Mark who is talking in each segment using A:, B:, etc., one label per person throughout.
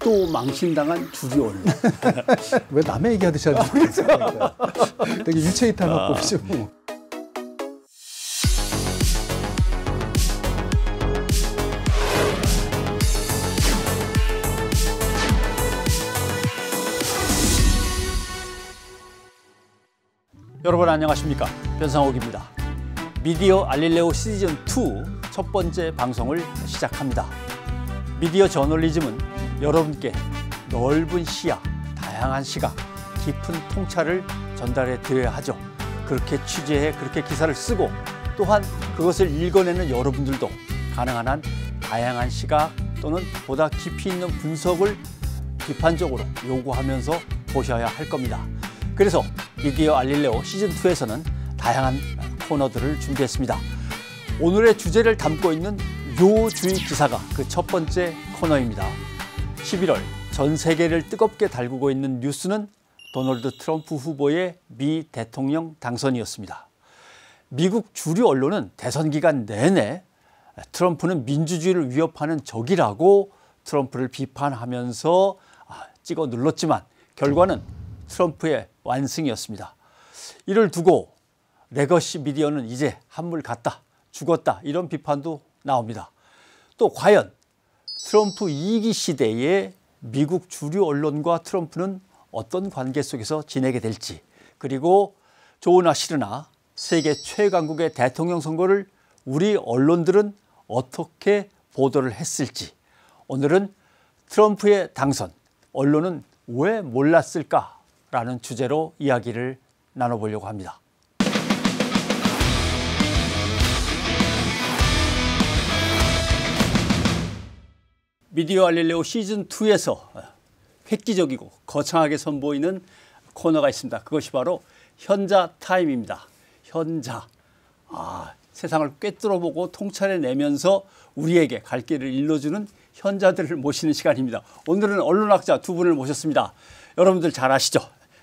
A: 또 망신당한 주류 언론.
B: 왜 남의 얘기하듯이 하는지 모르겠어요. 되게 유체이탈 화법이죠.
A: 여러분 안녕하십니까? 변상옥입니다. 미디어 알릴레오 시즌2 첫 번째 방송을 시작합니다. 미디어 저널리즘은 여러분께 넓은 시야, 다양한 시각, 깊은 통찰을 전달해 드려야 하죠. 그렇게 취재해 그렇게 기사를 쓰고 또한 그것을 읽어내는 여러분들도 가능한 한 다양한 시각 또는 보다 깊이 있는 분석을 비판적으로 요구하면서 보셔야 할 겁니다. 그래서 미디어 알릴레오 시즌2에서는 다양한 코너들을 준비했습니다. 오늘의 주제를 담고 있는 요주의 기사가 그 첫 번째 코너입니다. 11월 전 세계를 뜨겁게 달구고 있는 뉴스는 도널드 트럼프 후보의 미 대통령 당선이었습니다. 미국 주류 언론은 대선 기간 내내 트럼프는 민주주의를 위협하는 적이라고 트럼프를 비판하면서 찍어 눌렀지만 결과는 트럼프의 완승이었습니다. 이를 두고 레거시 미디어는 이제 한물 갔다, 죽었다 이런 비판도 나옵니다. 또 과연 트럼프 2기 시대에 미국 주류 언론과 트럼프는 어떤 관계 속에서 지내게 될지, 그리고 좋으나 싫으나 세계 최강국의 대통령 선거를 우리 언론들은 어떻게 보도를 했을지, 오늘은 트럼프의 당선, 언론은 왜 몰랐을까라는 주제로 이야기를 나눠보려고 합니다. 미디어 알릴레오 시즌2에서 획기적이고 거창하게 선보이는 코너가 있습니다. 그것이 바로 현자 타임입니다. 현자. 세상을 꿰뚫어보고 통찰해내면서 우리에게 갈 길을 일러주는 현자들을 모시는 시간입니다. 오늘은 언론학자 두 분을 모셨습니다. 여러분들 잘 아시죠?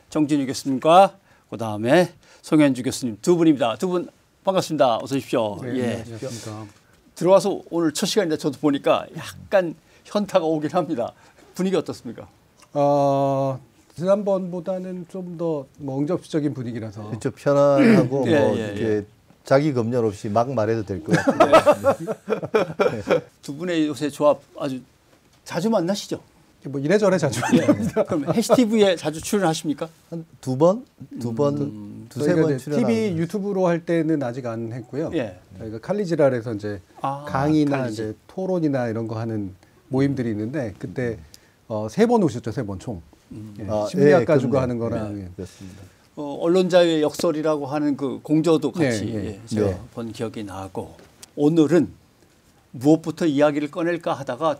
A: 정진유 교수님과 그다음에 송현주 교수님 두 분입니다. 두 분 반갑습니다. 어서 오십시오.
B: 네, 안녕하십니까.
A: 들어와서 오늘 첫 시간인데 저도 보니까 약간 현타가 오긴 합니다. 분위기 어떻습니까?
B: 지난번보다는 좀 더 응접적인 분위기라서
C: 그렇죠. 편안하고
A: 예.
C: 자기 검열 없이 막 말해도 될 것 같아요.
A: 두 분의 요새 조합 아주 자주 만나시죠?
B: 뭐 이래저래 자주 만납니다.
A: 그럼 해시TV에 자주 출연하십니까?
C: 한 두세 번 출연하고
B: TV 유튜브로 할 때는 아직 안 했고요.
A: 예.
B: 저희가 칼리지랄에서 이제 강의나 이제 토론이나 이런 거 하는 모임들이 있는데 그때 3번 오셨죠, 3번 총. 심리학 가지고 하는 거랑.
C: 그렇습니다.
A: 언론자유의 역설이라고 하는 그 공저도 같이 제가 본 기억이 나고, 오늘은 무엇부터 이야기를 꺼낼까 하다가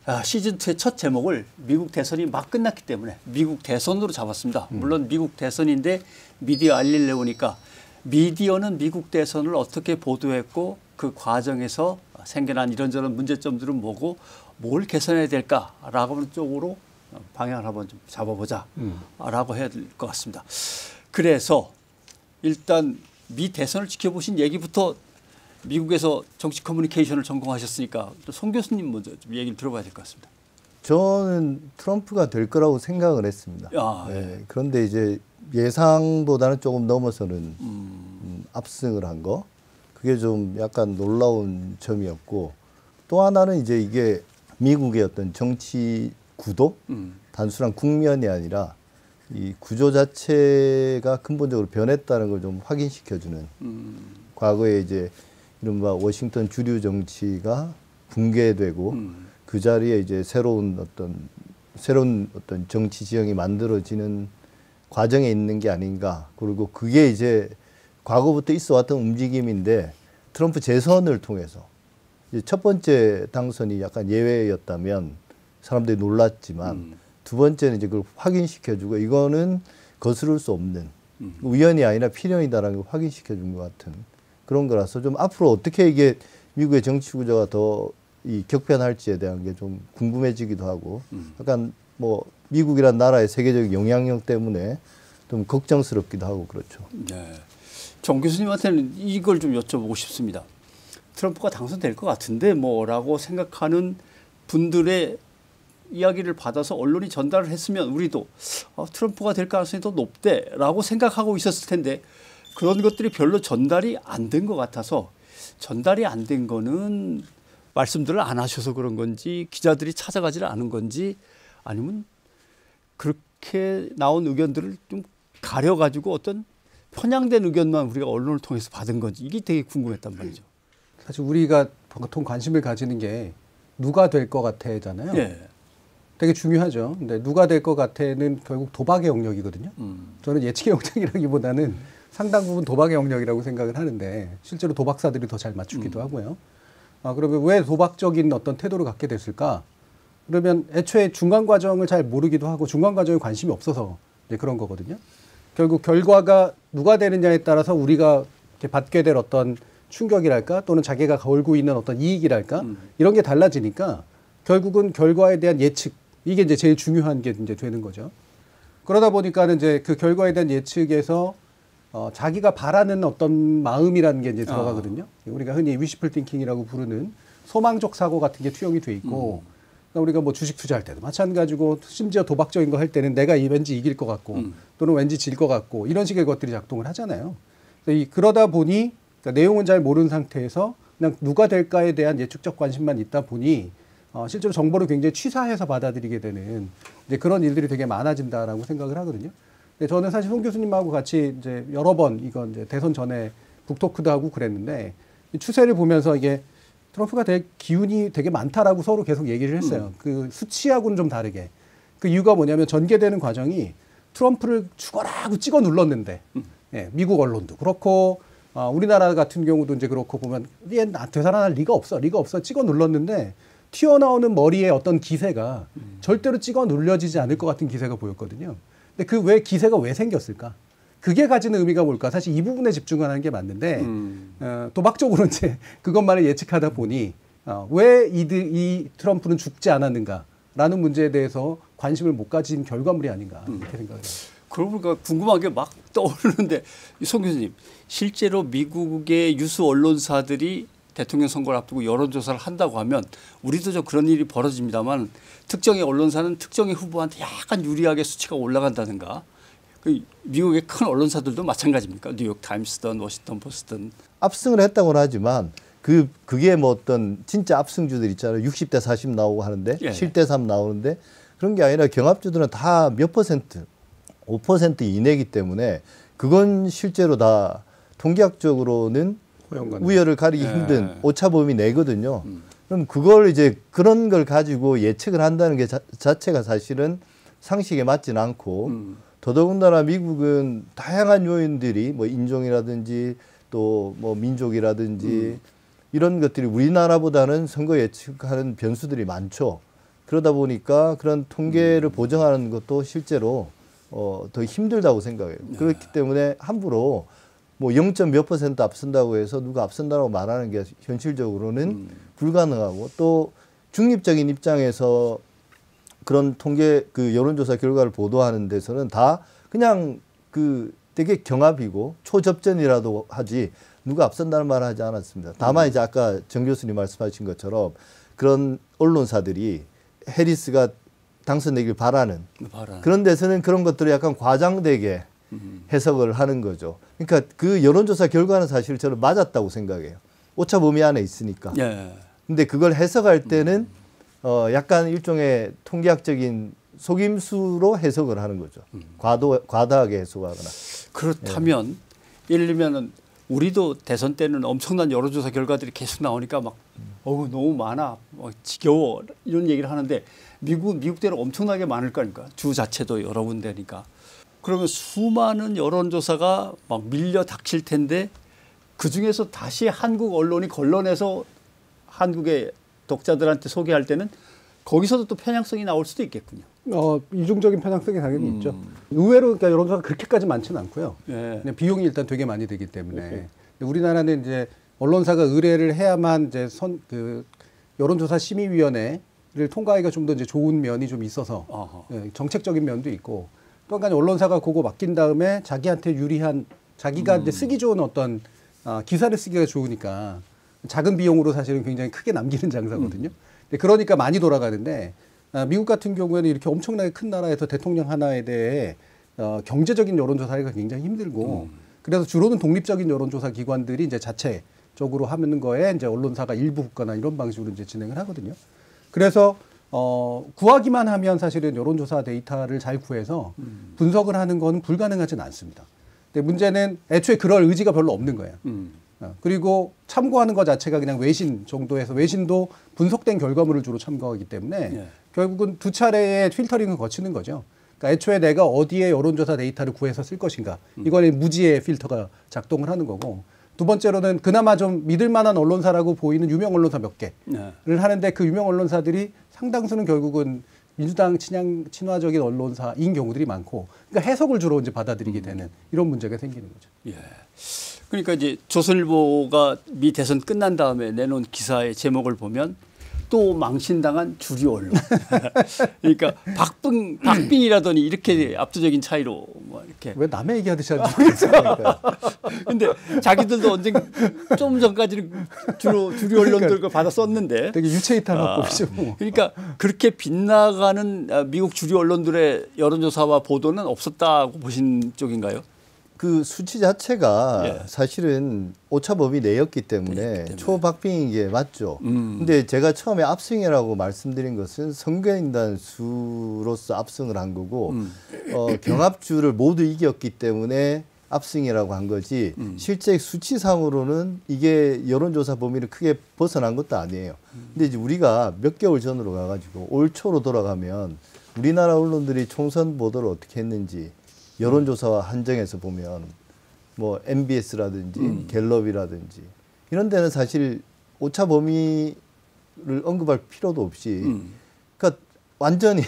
A: 시즌2의 첫 제목을 미국 대선이 막 끝났기 때문에 미국 대선으로 잡았습니다. 물론 미국 대선인데 미디어 알릴레오니까 미디어는 미국 대선을 어떻게 보도했고 그 과정에서 생겨난 이런저런 문제점들은 뭐고 뭘 개선해야 될까라고 하는 쪽으로 방향을 한번 좀 잡아보자라고 해야 될 것 같습니다. 그래서 일단 미 대선을 지켜보신 얘기부터, 미국에서 정치 커뮤니케이션을 전공하셨으니까 송 교수님 먼저 좀 얘기를 들어봐야 될 것 같습니다.
C: 저는 트럼프가 될 거라고 생각을 했습니다. 그런데 이제 예상보다는 조금 넘어서는 압승을 한 거, 그게 좀 약간 놀라운 점이었고, 또 하나는 이제 이게 미국의 어떤 정치 구도, 단순한 국면이 아니라 이 구조 자체가 근본적으로 변했다는 걸 좀 확인시켜주는, 과거에 이제 이른바 워싱턴 주류 정치가 붕괴되고 그 자리에 이제 새로운 어떤 정치 지형이 만들어지는 과정에 있는 게 아닌가. 그리고 그게 이제 과거부터 있어왔던 움직임인데 트럼프 재선을 통해서 이제 첫 번째 당선이 약간 예외였다면 사람들이 놀랐지만 두 번째는 이제 그걸 확인시켜주고 이거는 거스를 수 없는 우연이 아니라 필연이다라는 걸 확인시켜준 것 같은 그런 거라서 좀 앞으로 어떻게 이게 미국의 정치 구조가 더 이 격변할지에 대한 게 좀 궁금해지기도 하고 약간 뭐 미국이란 나라의 세계적 영향력 때문에 좀 걱정스럽기도 하고 그렇죠.
A: 네. 정 교수님한테는 이걸 좀 여쭤보고 싶습니다. 트럼프가 당선될 것 같은데 뭐라고 생각하는 분들의 이야기를 받아서 언론이 전달을 했으면 우리도 트럼프가 될 가능성이 더 높대라고 생각하고 있었을 텐데 그런 것들이 별로 전달이 안 된 것 같아서 전달이 안 된 거는 말씀들을 안 하셔서 그런 건지 기자들이 찾아가지를 않은 건지 아니면 그렇게 나온 의견들을 좀 가려가지고 어떤 편향된 의견만 우리가 언론을 통해서 받은 건지 이게 되게 궁금했단 말이죠.
B: 사실 우리가 보통 관심을 가지는 게 누가 될 것 같아잖아요.
A: 예.
B: 되게 중요하죠. 근데 누가 될 것 같아는 결국 도박의 영역이거든요. 저는 예측의 영역이라기보다는 상당 부분 도박의 영역이라고 생각을 하는데 실제로 도박사들이 더 잘 맞추기도 하고요. 그러면 왜 도박적인 어떤 태도를 갖게 됐을까? 그러면 애초에 중간 과정을 잘 모르기도 하고 중간 과정에 관심이 없어서 이제 그런 거거든요. 결국 결과가 누가 되느냐에 따라서 우리가 이렇게 받게 될 어떤 충격이랄까 또는 자기가 걸고 있는 어떤 이익이랄까 이런 게 달라지니까 결국은 결과에 대한 예측 이게 이제 제일 중요한 게 이제 되는 거죠. 그러다 보니까는 이제 그 결과에 대한 예측에서 자기가 바라는 어떤 마음이라는 게 이제 들어가거든요. 우리가 흔히 위시풀 띵킹이라고 부르는 소망적 사고 같은 게 투영이 돼 있고 그러니까 우리가 뭐 주식 투자할 때도 마찬가지고 심지어 도박적인 거 할 때는 내가 왠지 이길 것 같고 또는 왠지 질 것 같고 이런 식의 것들이 작동을 하잖아요. 그러다 보니 그러니까 내용은 잘 모르는 상태에서 그냥 누가 될까에 대한 예측적 관심만 있다 보니 실제로 정보를 굉장히 취사해서 받아들이게 되는 이제 그런 일들이 되게 많아진다라고 생각을 하거든요. 근데 저는 사실 송 교수님하고 같이 이제 여러 번 이건 이제 대선 전에 북토크도 하고 그랬는데 이 추세를 보면서 이게 트럼프가 될 기운이 되게 많다라고 서로 계속 얘기를 했어요. 그 수치하고는 좀 다르게. 그 이유가 뭐냐면 전개되는 과정이 트럼프를 죽어라 하고 찍어 눌렀는데 예, 미국 언론도 그렇고 우리나라 같은 경우도 이제 그렇고 보면 얘 되살아날 리가 없어 찍어 눌렀는데 튀어나오는 머리에 어떤 기세가 절대로 찍어 눌려지지 않을 것 같은 기세가 보였거든요. 근데 그 왜 기세가 왜 생겼을까? 그게 가지는 의미가 뭘까? 사실 이 부분에 집중하는 게 맞는데 도박적으로 이제 그것만을 예측하다 보니 왜 이 트럼프는 죽지 않았는가라는 문제에 대해서 관심을 못 가진 결과물이 아닌가 이렇게 생각을 해요.
A: 그러고 보니까 궁금한 게 막 떠오르는데 송 교수님 실제로 미국의 유수 언론사들이 대통령 선거를 앞두고 여론조사를 한다고 하면 우리도 좀 그런 일이 벌어집니다만 특정의 언론사는 특정의 후보한테 약간 유리하게 수치가 올라간다든가 미국의 큰 언론사들도 마찬가지입니까? 뉴욕 타임스든 워싱턴 포스트든.
C: 압승을 했다고는 하지만 그게 뭐 어떤 진짜 압승주들 있잖아요. 60대 40 나오고 하는데
A: 예.
C: 7대 3 나오는데 그런 게 아니라 경합주들은 다 몇 퍼센트 5% 이내이기 때문에 그건 실제로 다 통계학적으로는 우열을 가리기 힘든 오차범위 내거든요. 그럼 그걸 이제 그런 걸 가지고 예측을 한다는 게 자체가 사실은 상식에 맞지는 않고 더더군다나 미국은 다양한 요인들이 뭐 인종이라든지 또 뭐 민족이라든지 이런 것들이 우리나라보다는 선거 예측하는 변수들이 많죠. 그러다 보니까 그런 통계를 보정하는 것도 실제로 더 힘들다고 생각해요. 그렇기 때문에 함부로 뭐 0. 몇 % 앞선다고 해서 누가 앞선다고 말하는 게 현실적으로는 불가능하고 또 중립적인 입장에서 그런 통계 그 여론조사 결과를 보도하는 데서는 다 그냥 그 되게 경합이고 초접전이라도 하지 누가 앞선다는 말을 하지 않았습니다. 다만 이제 아까 정 교수님 말씀하신 것처럼 그런 언론사들이 해리스가 당선되길 바라는 그런 데서는 그런 것들을 약간 과장되게 해석을 하는 거죠. 그러니까 그 여론조사 결과는 사실 저는 맞았다고 생각해요. 오차 범위 안에 있으니까. 근데 그걸 해석할 때는 약간 일종의 통계학적인 속임수로 해석을 하는 거죠. 과다하게 해석하거나.
A: 그렇다면 예를 들면 우리도 대선 때는 엄청난 여론조사 결과들이 계속 나오니까 막 너무 많아, 지겨워 이런 얘기를 하는데 미국대로 엄청나게 많을 거니까 주 자체도 여러 군데니까. 그러면 수많은 여론조사가 막 밀려 닥칠 텐데 그중에서 다시 한국 언론이 걸러내서 한국의 독자들한테 소개할 때는 거기서도 또 편향성이 나올 수도 있겠군요.
B: 이중적인 편향성이 당연히 있죠. 의외로 그러니까 여론조사가 그렇게까지 많지는 않고요. 그냥 비용이 일단 되게 많이 들기 때문에. 우리나라는 이제 언론사가 의뢰를 해야만 이제 여론조사 심의위원회를 통과하기가 좀 더 이제 좋은 면이 좀 있어서 정책적인 면도 있고 또 한 가지 언론사가 그거 맡긴 다음에 자기한테 유리한 자기가 이제 쓰기 좋은 어떤 기사를 쓰기가 좋으니까 작은 비용으로 사실은 굉장히 크게 남기는 장사거든요. 그러니까 많이 돌아가는데 미국 같은 경우에는 이렇게 엄청나게 큰 나라에서 대통령 하나에 대해 경제적인 여론조사가 굉장히 힘들고 그래서 주로는 독립적인 여론조사 기관들이 이제 자체적으로 하는 거에 이제 언론사가 일부 국가나 이런 방식으로 이제 진행을 하거든요. 그래서 구하기만 하면 사실은 여론조사 데이터를 잘 구해서 분석을 하는 건 불가능하진 않습니다. 근데 문제는 애초에 그럴 의지가 별로 없는 거예요. 그리고 참고하는 것 자체가 그냥 외신 정도에서 외신도 분석된 결과물을 주로 참고하기 때문에
A: 예.
B: 결국은 두 차례의 필터링을 거치는 거죠. 그러니까 애초에 내가 어디에 여론조사 데이터를 구해서 쓸 것인가. 이거는 무지의 필터가 작동을 하는 거고 두 번째로는 그나마 좀 믿을 만한 언론사라고 보이는 유명 언론사 몇 개를
A: 네.
B: 하는데 그 유명 언론사들이 상당수는 결국은 민주당 친화적인 언론사인 경우들이 많고 그러니까 해석을 주로 이제 받아들이게 되는 이런 문제가 생기는 거죠.
A: 예. 그러니까 이제 조선일보가 미 대선 끝난 다음에 내놓은 기사의 제목을 보면 또 망신당한 주류 언론. 그러니까 박빙이라더니 이렇게 압도적인 차이로 뭐 이렇게.
B: 왜 남의 얘기하듯이 하는지 모르겠어요.
A: 근데 자기들도 언젠가 좀 전까지는 주로 주류 언론들 걸 받아 썼는데.
B: 되게 유체이탈 화법이죠.
A: 그러니까 그렇게 빗나가는 미국 주류 언론들의 여론조사와 보도는 없었다고 보신 쪽인가요?
C: 그 수치 자체가
A: 예.
C: 사실은 오차 범위 내였기 때문에 초박빙인 게 맞죠. 근데 제가 처음에 압승이라고 말씀드린 것은 선거인단 수로서 압승을 한 거고 경합주를 모두 이겼기 때문에 압승이라고 한 거지 실제 수치상으로는 이게 여론조사 범위를 크게 벗어난 것도 아니에요. 근데 이제 우리가 몇 개월 전으로 가가지고 올 초로 돌아가면 우리나라 언론들이 총선 보도를 어떻게 했는지 여론조사와 한정해서 보면 뭐 MBS라든지 갤럽이라든지 이런 데는 사실 오차 범위를 언급할 필요도 없이 그러니까 완전히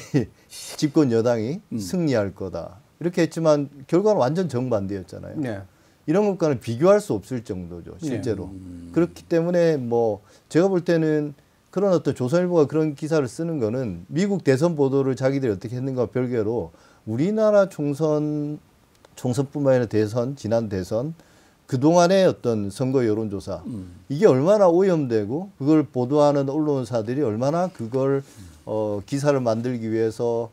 C: 집권 여당이 승리할 거다 이렇게 했지만 결과는 완전 정반대였잖아요.
B: 네.
C: 이런 것과는 비교할 수 없을 정도죠 실제로. 그렇기 때문에 뭐 제가 볼 때는 그런 어떤 조선일보가 그런 기사를 쓰는 거는 미국 대선 보도를 자기들이 어떻게 했는가 별개로 우리나라 총선뿐만 아니라 대선, 지난 대선, 그동안의 어떤 선거 여론조사, 이게 얼마나 오염되고 그걸 보도하는 언론사들이 얼마나 그걸 기사를 만들기 위해서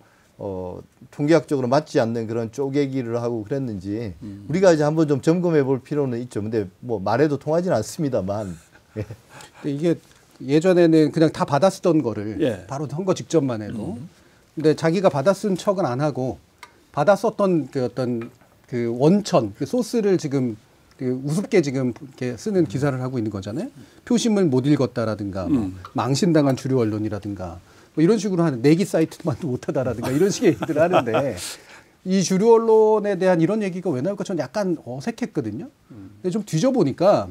C: 통계학적으로 맞지 않는 그런 쪼개기를 하고 그랬는지 우리가 이제 한번 좀 점검해 볼 필요는 있죠. 근데 뭐 말해도 통하지는 않습니다만.
B: 근데 이게 예전에는 그냥 다 받아 쓰던 거를
A: 예.
B: 바로 선거 직전만 해도 근데 자기가 받아 쓴 척은 안 하고 받아 썼던 그 어떤 그 원천, 그 소스를 지금 그 우습게 지금 이렇게 쓰는 기사를 하고 있는 거잖아요. 표심을 못 읽었다라든가 뭐 망신당한 주류 언론이라든가 뭐 이런 식으로 하는 내기 사이트만도 못하다라든가 이런 식의 얘기들을 하는데 이 주류 언론에 대한 이런 얘기가 왜 나올까 저는 약간 어색했거든요. 근데 좀 뒤져보니까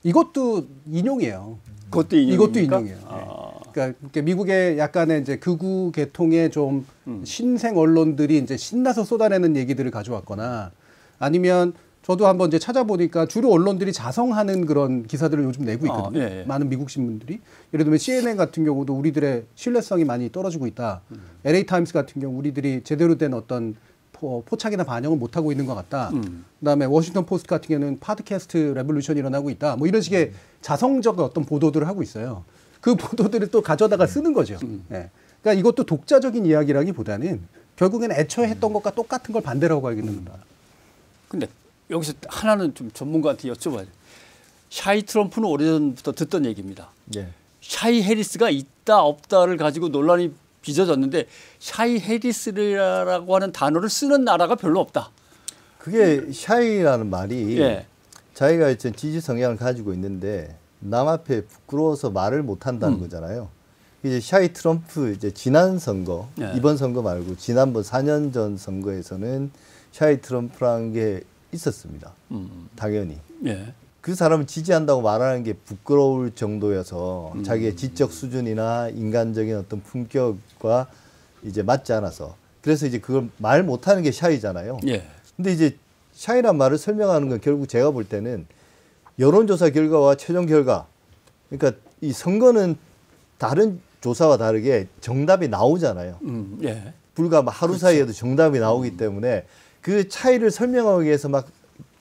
B: 이것도 인용이에요.
A: 그것도 인용입니까?
B: 이것도 인용이에요. 그러니까 미국의 약간의 이제 극우 계통의 좀 신생 언론들이 이제 신나서 쏟아내는 얘기들을 가져왔거나 아니면 저도 한번 이제 찾아보니까 주로 언론들이 자성하는 그런 기사들을 요즘 내고 있거든요.
A: 예.
B: 많은 미국 신문들이. 예를 들면 CNN 같은 경우도 우리들의 신뢰성이 많이 떨어지고 있다. LA 타임스 같은 경우 우리들이 제대로 된 어떤 포착이나 반영을 못하고 있는 것 같다. 그다음에 워싱턴 포스트 같은 경우는 팟캐스트 레볼루션이 일어나고 있다. 뭐 이런 식의 자성적 어떤 보도들을 하고 있어요. 그 보도들을 또 가져다가 쓰는 거죠. 예. 그러니까 이것도 독자적인 이야기라기보다는 결국에는 애초에 했던 것과 똑같은 걸 반대라고 알겠는다.
A: 근데 여기서 하나는 좀 전문가한테 여쭤봐야죠. 샤이 트럼프는 오래전부터 듣던 얘기입니다.
C: 예.
A: 샤이 해리스가 있다 없다를 가지고 논란이 빚어졌는데 샤이 해리스라고 하는 단어를 쓰는 나라가 별로 없다.
C: 그게 샤이라는 말이
A: 예.
C: 자기가 어떤 지지 성향을 가지고 있는데 남 앞에 부끄러워서 말을 못 한다는 거잖아요. 이제 샤이 트럼프 이제 지난 선거,
A: 예.
C: 이번 선거 말고 지난번 4년 전 선거에서는 샤이 트럼프라는 게 있었습니다. 당연히.
A: 예.
C: 그 사람을 지지한다고 말하는 게 부끄러울 정도여서 자기의 지적 수준이나 인간적인 어떤 품격과 이제 맞지 않아서 그래서 이제 그걸 말 못하는 게 샤이잖아요.
A: 예.
C: 근데 이제 샤이란 말을 설명하는 건 결국 제가 볼 때는 여론조사 결과와 최종 결과 그러니까 이 선거는 다른 조사와 다르게 정답이 나오잖아요.
A: 예.
C: 불과 하루
A: 그렇죠.
C: 사이에도 정답이 나오기 때문에 그 차이를 설명하기 위해서 막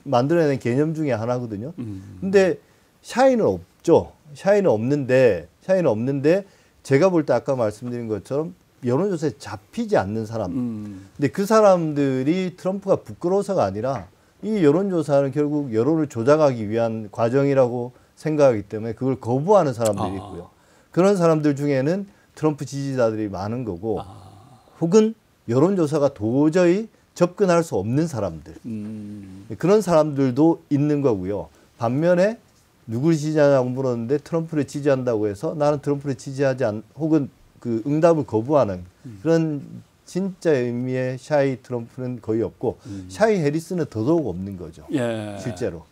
C: 만들어내는 개념 중에 하나거든요. 근데 샤이는 없죠. 샤이는 없는데 제가 볼 때 아까 말씀드린 것처럼 여론조사에 잡히지 않는 사람. 근데 그 사람들이 트럼프가 부끄러워서가 아니라 이 여론조사는 결국 여론을 조작하기 위한 과정이라고 생각하기 때문에 그걸 거부하는 사람들이 있고요. 그런 사람들 중에는 트럼프 지지자들이 많은 거고 혹은 여론조사가 도저히 접근할 수 없는 사람들. 그런 사람들도 있는 거고요. 반면에 누구를 지지하냐고 물었는데 트럼프를 지지한다고 해서 나는 트럼프를 지지하지 않 혹은 그 응답을 거부하는 그런 진짜 의미의 샤이 트럼프는 거의 없고 샤이 해리스는 더더욱 없는 거죠.
A: 예.
C: 실제로.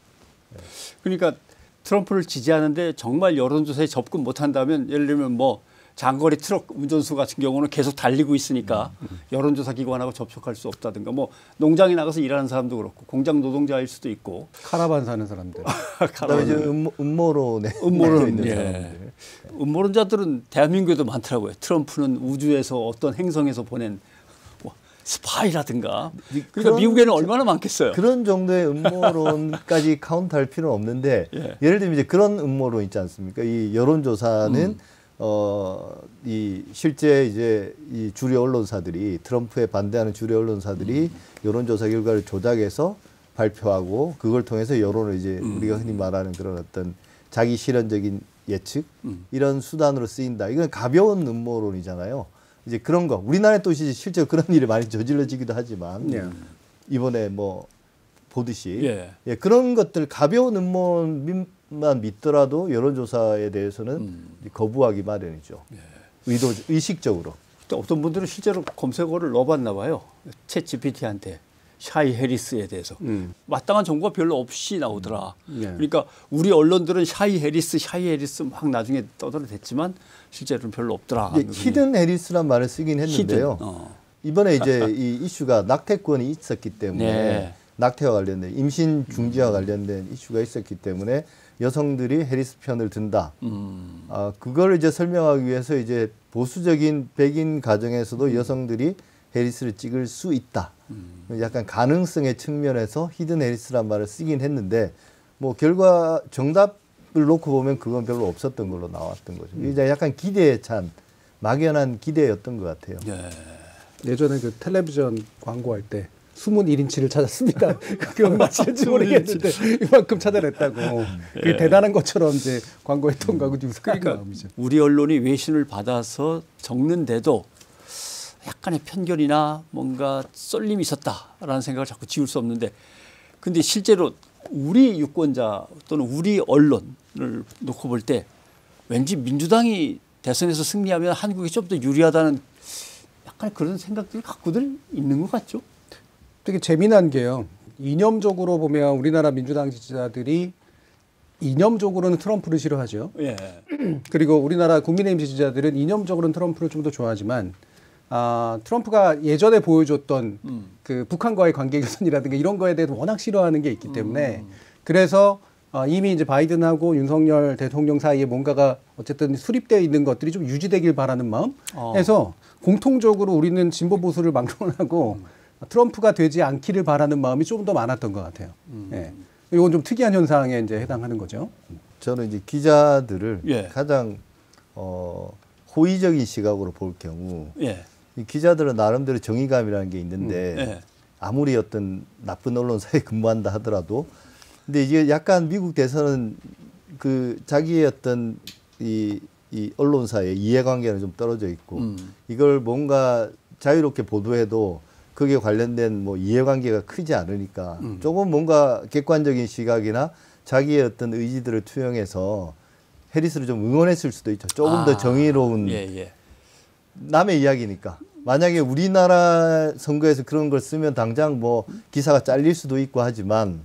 A: 그러니까 트럼프를 지지하는데 정말 여론조사에 접근 못한다면 예를 들면 뭐 장거리 트럭 운전수 같은 경우는 계속 달리고 있으니까 여론조사 기관하고 접촉할 수 없다든가 뭐 농장에 나가서 일하는 사람도 그렇고 공장 노동자일 수도 있고
B: 카라반 사는 사람들.
C: 그다음에 이제 음모론에 있는 사람들.
A: 음모론자들은 대한민국에도 많더라고요. 트럼프는 우주에서 어떤 행성에서 보낸 뭐 스파이라든가. 그러니까 미국에는 얼마나 많겠어요.
C: 그런 정도의 음모론까지 카운트할 필요는 없는데 예를 들면 이제 그런 음모론 있지 않습니까? 이 여론조사는 이 실제 이제 이 주류 언론사들이 트럼프에 반대하는 주류 언론사들이 여론조사 결과를 조작해서 발표하고 그걸 통해서 여론을 이제 우리가 흔히 말하는 그런 어떤 자기 실현적인 예측 이런 수단으로 쓰인다. 이건 가벼운 음모론이잖아요. 이제 그런 거 우리나라에 또 실제로 그런 일이 많이 저질러지기도 하지만 이번에 뭐 보듯이 그런 것들 가벼운 음모론만 믿더라도 여론조사에 대해서는 거부하기 마련이죠. 의식적으로.
A: 어떤 분들은 실제로 검색어를 넣어봤나 봐요. 챗 GPT한테 샤이 해리스에 대해서 마땅한 정보가 별로 없이 나오더라. 그러니까 우리 언론들은 샤이 해리스 막 나중에 떠들어댔지만 실제로는 별로 없더라.
C: 히든 해리스란 말을 쓰긴 했는데요. 이번에 이제 이 이슈가 낙태권이 있었기 때문에 낙태와 관련된 임신 중지와 관련된 이슈가 있었기 때문에 여성들이 해리스 편을 든다. 그걸 이제 설명하기 위해서 이제 보수적인 백인 가정에서도 여성들이 해리스를 찍을 수 있다. 약간 가능성의 측면에서 히든 해리스란 말을 쓰긴 했는데 뭐 결과 정답을 놓고 보면 그건 별로 없었던 걸로 나왔던 거죠. 이제 약간 기대에 찬 막연한 기대였던 것 같아요.
B: 예전에 그 텔레비전 광고할 때 숨은 1인치를 찾았습니다. 기억나실지 모르겠는데 이만큼 찾아냈다고. 그게 대단한 것처럼 이제 광고했던 거하고 유사한 마음이죠.
A: 우리 언론이 외신을 받아서 적는데도 약간의 편견이나 뭔가 쏠림이 있었다라는 생각을 자꾸 지울 수 없는데 근데 실제로 우리 유권자 또는 우리 언론을 놓고 볼 때 왠지 민주당이 대선에서 승리하면 한국이 좀 더 유리하다는 약간 그런 생각들이 갖고들 있는 것 같죠.
B: 되게 재미난 게요. 이념적으로 보면 우리나라 민주당 지지자들이 이념적으로는 트럼프를 싫어하죠. 그리고 우리나라 국민의힘 지지자들은 이념적으로는 트럼프를 좀 더 좋아하지만 트럼프가 예전에 보여줬던 그 북한과의 관계 개선이라든가 이런 거에 대해서 워낙 싫어하는 게 있기 때문에 그래서 이미 이제 바이든하고 윤석열 대통령 사이에 뭔가가 어쨌든 수립되어 있는 것들이 좀 유지되길 바라는 마음에서 공통적으로 우리는 진보 보수를 막론하고 트럼프가 되지 않기를 바라는 마음이 조금 더 많았던 것 같아요. 이건 좀 특이한 현상에 이제 해당하는 거죠.
C: 저는 이제 기자들을 가장 호의적인 시각으로 볼 경우 이 기자들은 나름대로 정의감이라는 게 있는데 아무리 어떤 나쁜 언론사에 근무한다 하더라도 근데 이게 약간 미국 대선은 그 자기의 어떤 이 언론사의 이해관계는 좀 떨어져 있고 이걸 뭔가 자유롭게 보도해도 거기에 관련된 뭐 이해관계가 크지 않으니까 조금 뭔가 객관적인 시각이나 자기의 어떤 의지들을 투영해서 해리스를 좀 응원했을 수도 있죠. 조금 더 정의로운 남의 이야기니까. 만약에 우리나라 선거에서 그런 걸 쓰면 당장 뭐 기사가 잘릴 수도 있고 하지만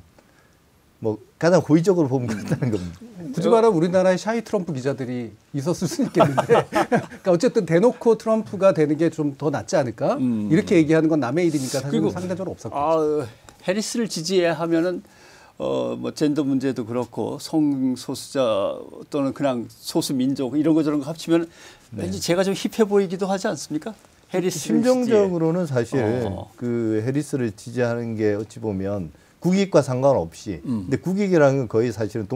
C: 뭐 가장 호의적으로 보면 그렇다는 겁니다.
B: 굳이 말하면 우리나라에 샤이 트럼프 기자들이 있었을 수 있겠는데 그러니까 어쨌든 대놓고 트럼프가 되는 게 좀 더 낫지 않을까? 이렇게 얘기하는 건 남의 일이니까 사실 상대적으로 없었고.
A: 해리스를 지지해야 하면은 뭐 젠더 문제도 그렇고 성소수자 또는 그냥 소수 민족 이런 거 저런 거 합치면 왠지 제가 좀 힙해 보이기도 하지 않습니까? 해리스
C: 심정적으로는 사실 그 해리스를 지지하는 게 어찌 보면 국익과 상관없이 근데 국익이라는 건 거의 사실은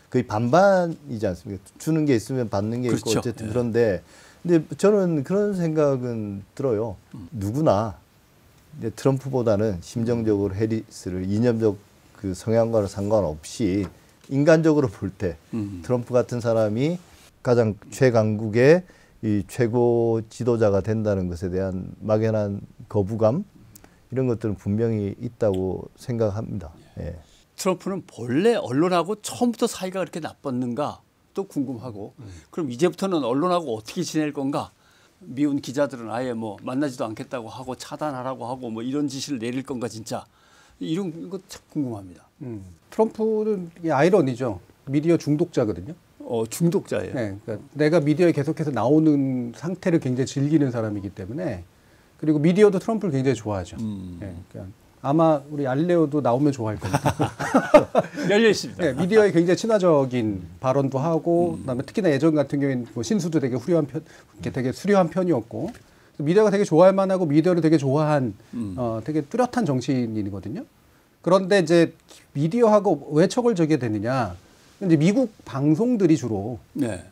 C: 거의 반반이지 않습니까? 주는 게 있으면 받는 게 있고 어쨌든 그런데 근데 저는 그런 생각은 들어요. 누구나 이제 트럼프보다는 심정적으로 해리스를 이념적 그 성향과는 상관없이 인간적으로 볼 때 트럼프 같은 사람이 가장 최강국의 이 최고 지도자가 된다는 것에 대한 막연한 거부감 이런 것들은 분명히 있다고 생각합니다. 예.
A: 트럼프는 본래 언론하고 처음부터 사이가 그렇게 나빴는가 또 궁금하고 그럼 이제부터는 언론하고 어떻게 지낼 건가? 미운 기자들은 아예 뭐 만나지도 않겠다고 하고 차단하라고 하고 뭐 이런 지시를 내릴 건가 진짜 이런 거 참 궁금합니다.
B: 트럼프는 이게 아이러니죠. 미디어 중독자거든요.
A: 중독자예요.
B: 네, 그러니까 내가 미디어에 계속해서 나오는 상태를 굉장히 즐기는 사람이기 때문에 그리고 미디어도 트럼프를 굉장히 좋아하죠. 네, 그러니까 아마 우리 알레오도 나오면 좋아할 겁니다.
A: 열려 있습니다.
B: 네, 미디어에 굉장히 친화적인 발언도 하고, 그다음에 특히나 예전 같은 경우에는 뭐 신수도 되게 되게 수려한 편이었고, 미디어가 되게 좋아할 만하고 미디어를 되게 좋아한 되게 뚜렷한 정치인이거든요. 그런데 이제 미디어하고 왜 척을 저게 되느냐? 이제 미국 방송들이 주로
A: 네.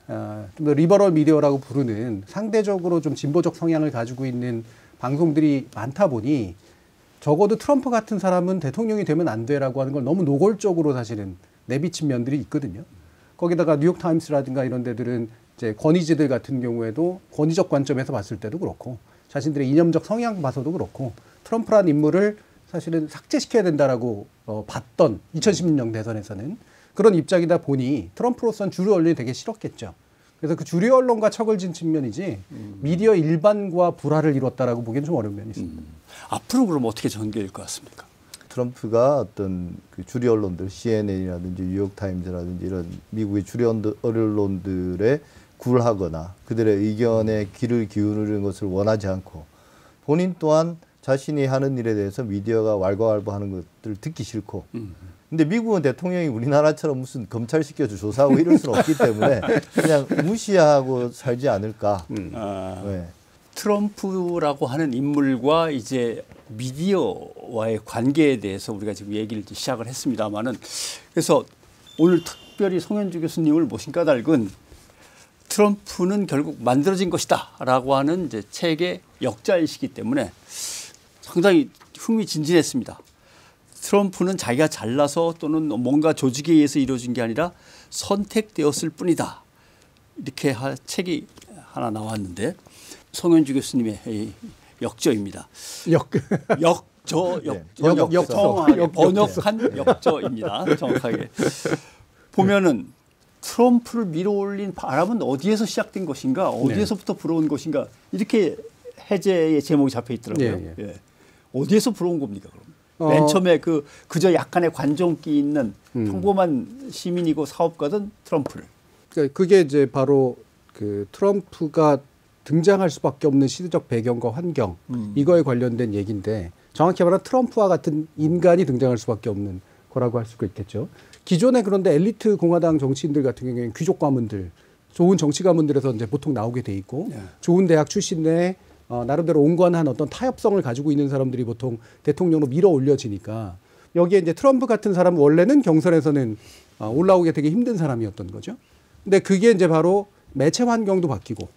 B: 좀 더 리버럴 미디어라고 부르는 상대적으로 좀 진보적 성향을 가지고 있는 방송들이 많다 보니 적어도 트럼프 같은 사람은 대통령이 되면 안 돼라고 하는 걸 너무 노골적으로 사실은 내비친 면들이 있거든요. 거기다가 뉴욕타임스라든가 이런 데들은 이제 권위지들 같은 경우에도 권위적 관점에서 봤을 때도 그렇고 자신들의 이념적 성향 봐서도 그렇고 트럼프라는 인물을 사실은 삭제시켜야 된다라고 봤던 2016년 대선에서는 그런 입장이다 보니 트럼프로서는 주류 언론이 되게 싫었겠죠. 그래서 그 주류 언론과 척을 진 측면이지 미디어 일반과 불화를 이뤘다라고 보기에는 좀 어려운 면이 있습니다.
A: 앞으로 그럼 어떻게 전개될 것 같습니까?
C: 트럼프가 어떤 그 주류 언론들 CNN이라든지 뉴욕타임즈라든지 이런 미국의 주류 언론들에 굴하거나 그들의 의견에 귀를 기울이는 것을 원하지 않고 본인 또한 자신이 하는 일에 대해서 미디어가 왈가왈부하는 것들을 듣기 싫고 근데 미국은 대통령이 우리나라처럼 무슨 검찰 시켜서 조사하고 이럴 수는 없기 때문에 그냥 무시하고 살지 않을까. 네.
A: 트럼프라고 하는 인물과 이제 미디어와의 관계에 대해서 우리가 지금 얘기를 시작을 했습니다만은 그래서 오늘 특별히 송현주 교수님을 모신 까닭은 트럼프는 결국 만들어진 것이다라고 하는 이제 책의 역자이시기 때문에 상당히 흥미진진했습니다. 트럼프는 자기가 잘나서 또는 뭔가 조직에 의해서 이루어진 게 아니라 선택되었을 뿐이다. 이렇게 책이 하나 나왔는데 송현주 교수님의 역저입니다. 번역한 역저입니다. 정확하게. 보면은 트럼프를 밀어올린 바람은 어디에서 시작된 것인가 어디에서부터 불어온 것인가 이렇게 해제의 제목이 잡혀 있더라고요. 예. 어디에서 불어온 겁니까 그럼? 맨 처음에 그저 약간의 관종기 있는 평범한 시민이고 사업가든 트럼프를.
B: 그러니까 그게 이제 바로 그 트럼프가 등장할 수밖에 없는 시대적 배경과 환경 이거에 관련된 얘기인데 정확히 말하면 트럼프와 같은 인간이 등장할 수밖에 없는 거라고 할 수가 있겠죠. 기존에 그런데 엘리트 공화당 정치인들 같은 경우에는 귀족 가문들, 좋은 정치 가문들에서 이제 보통 나오게 돼 있고 좋은 대학 출신의 나름대로 온건한 어떤 타협성을 가지고 있는 사람들이 보통 대통령으로 밀어 올려지니까 여기에 이제 트럼프 같은 사람은 원래는 경선에서는 올라오기 되게 힘든 사람이었던 거죠. 근데 그게 이제 바로 매체 환경도 바뀌고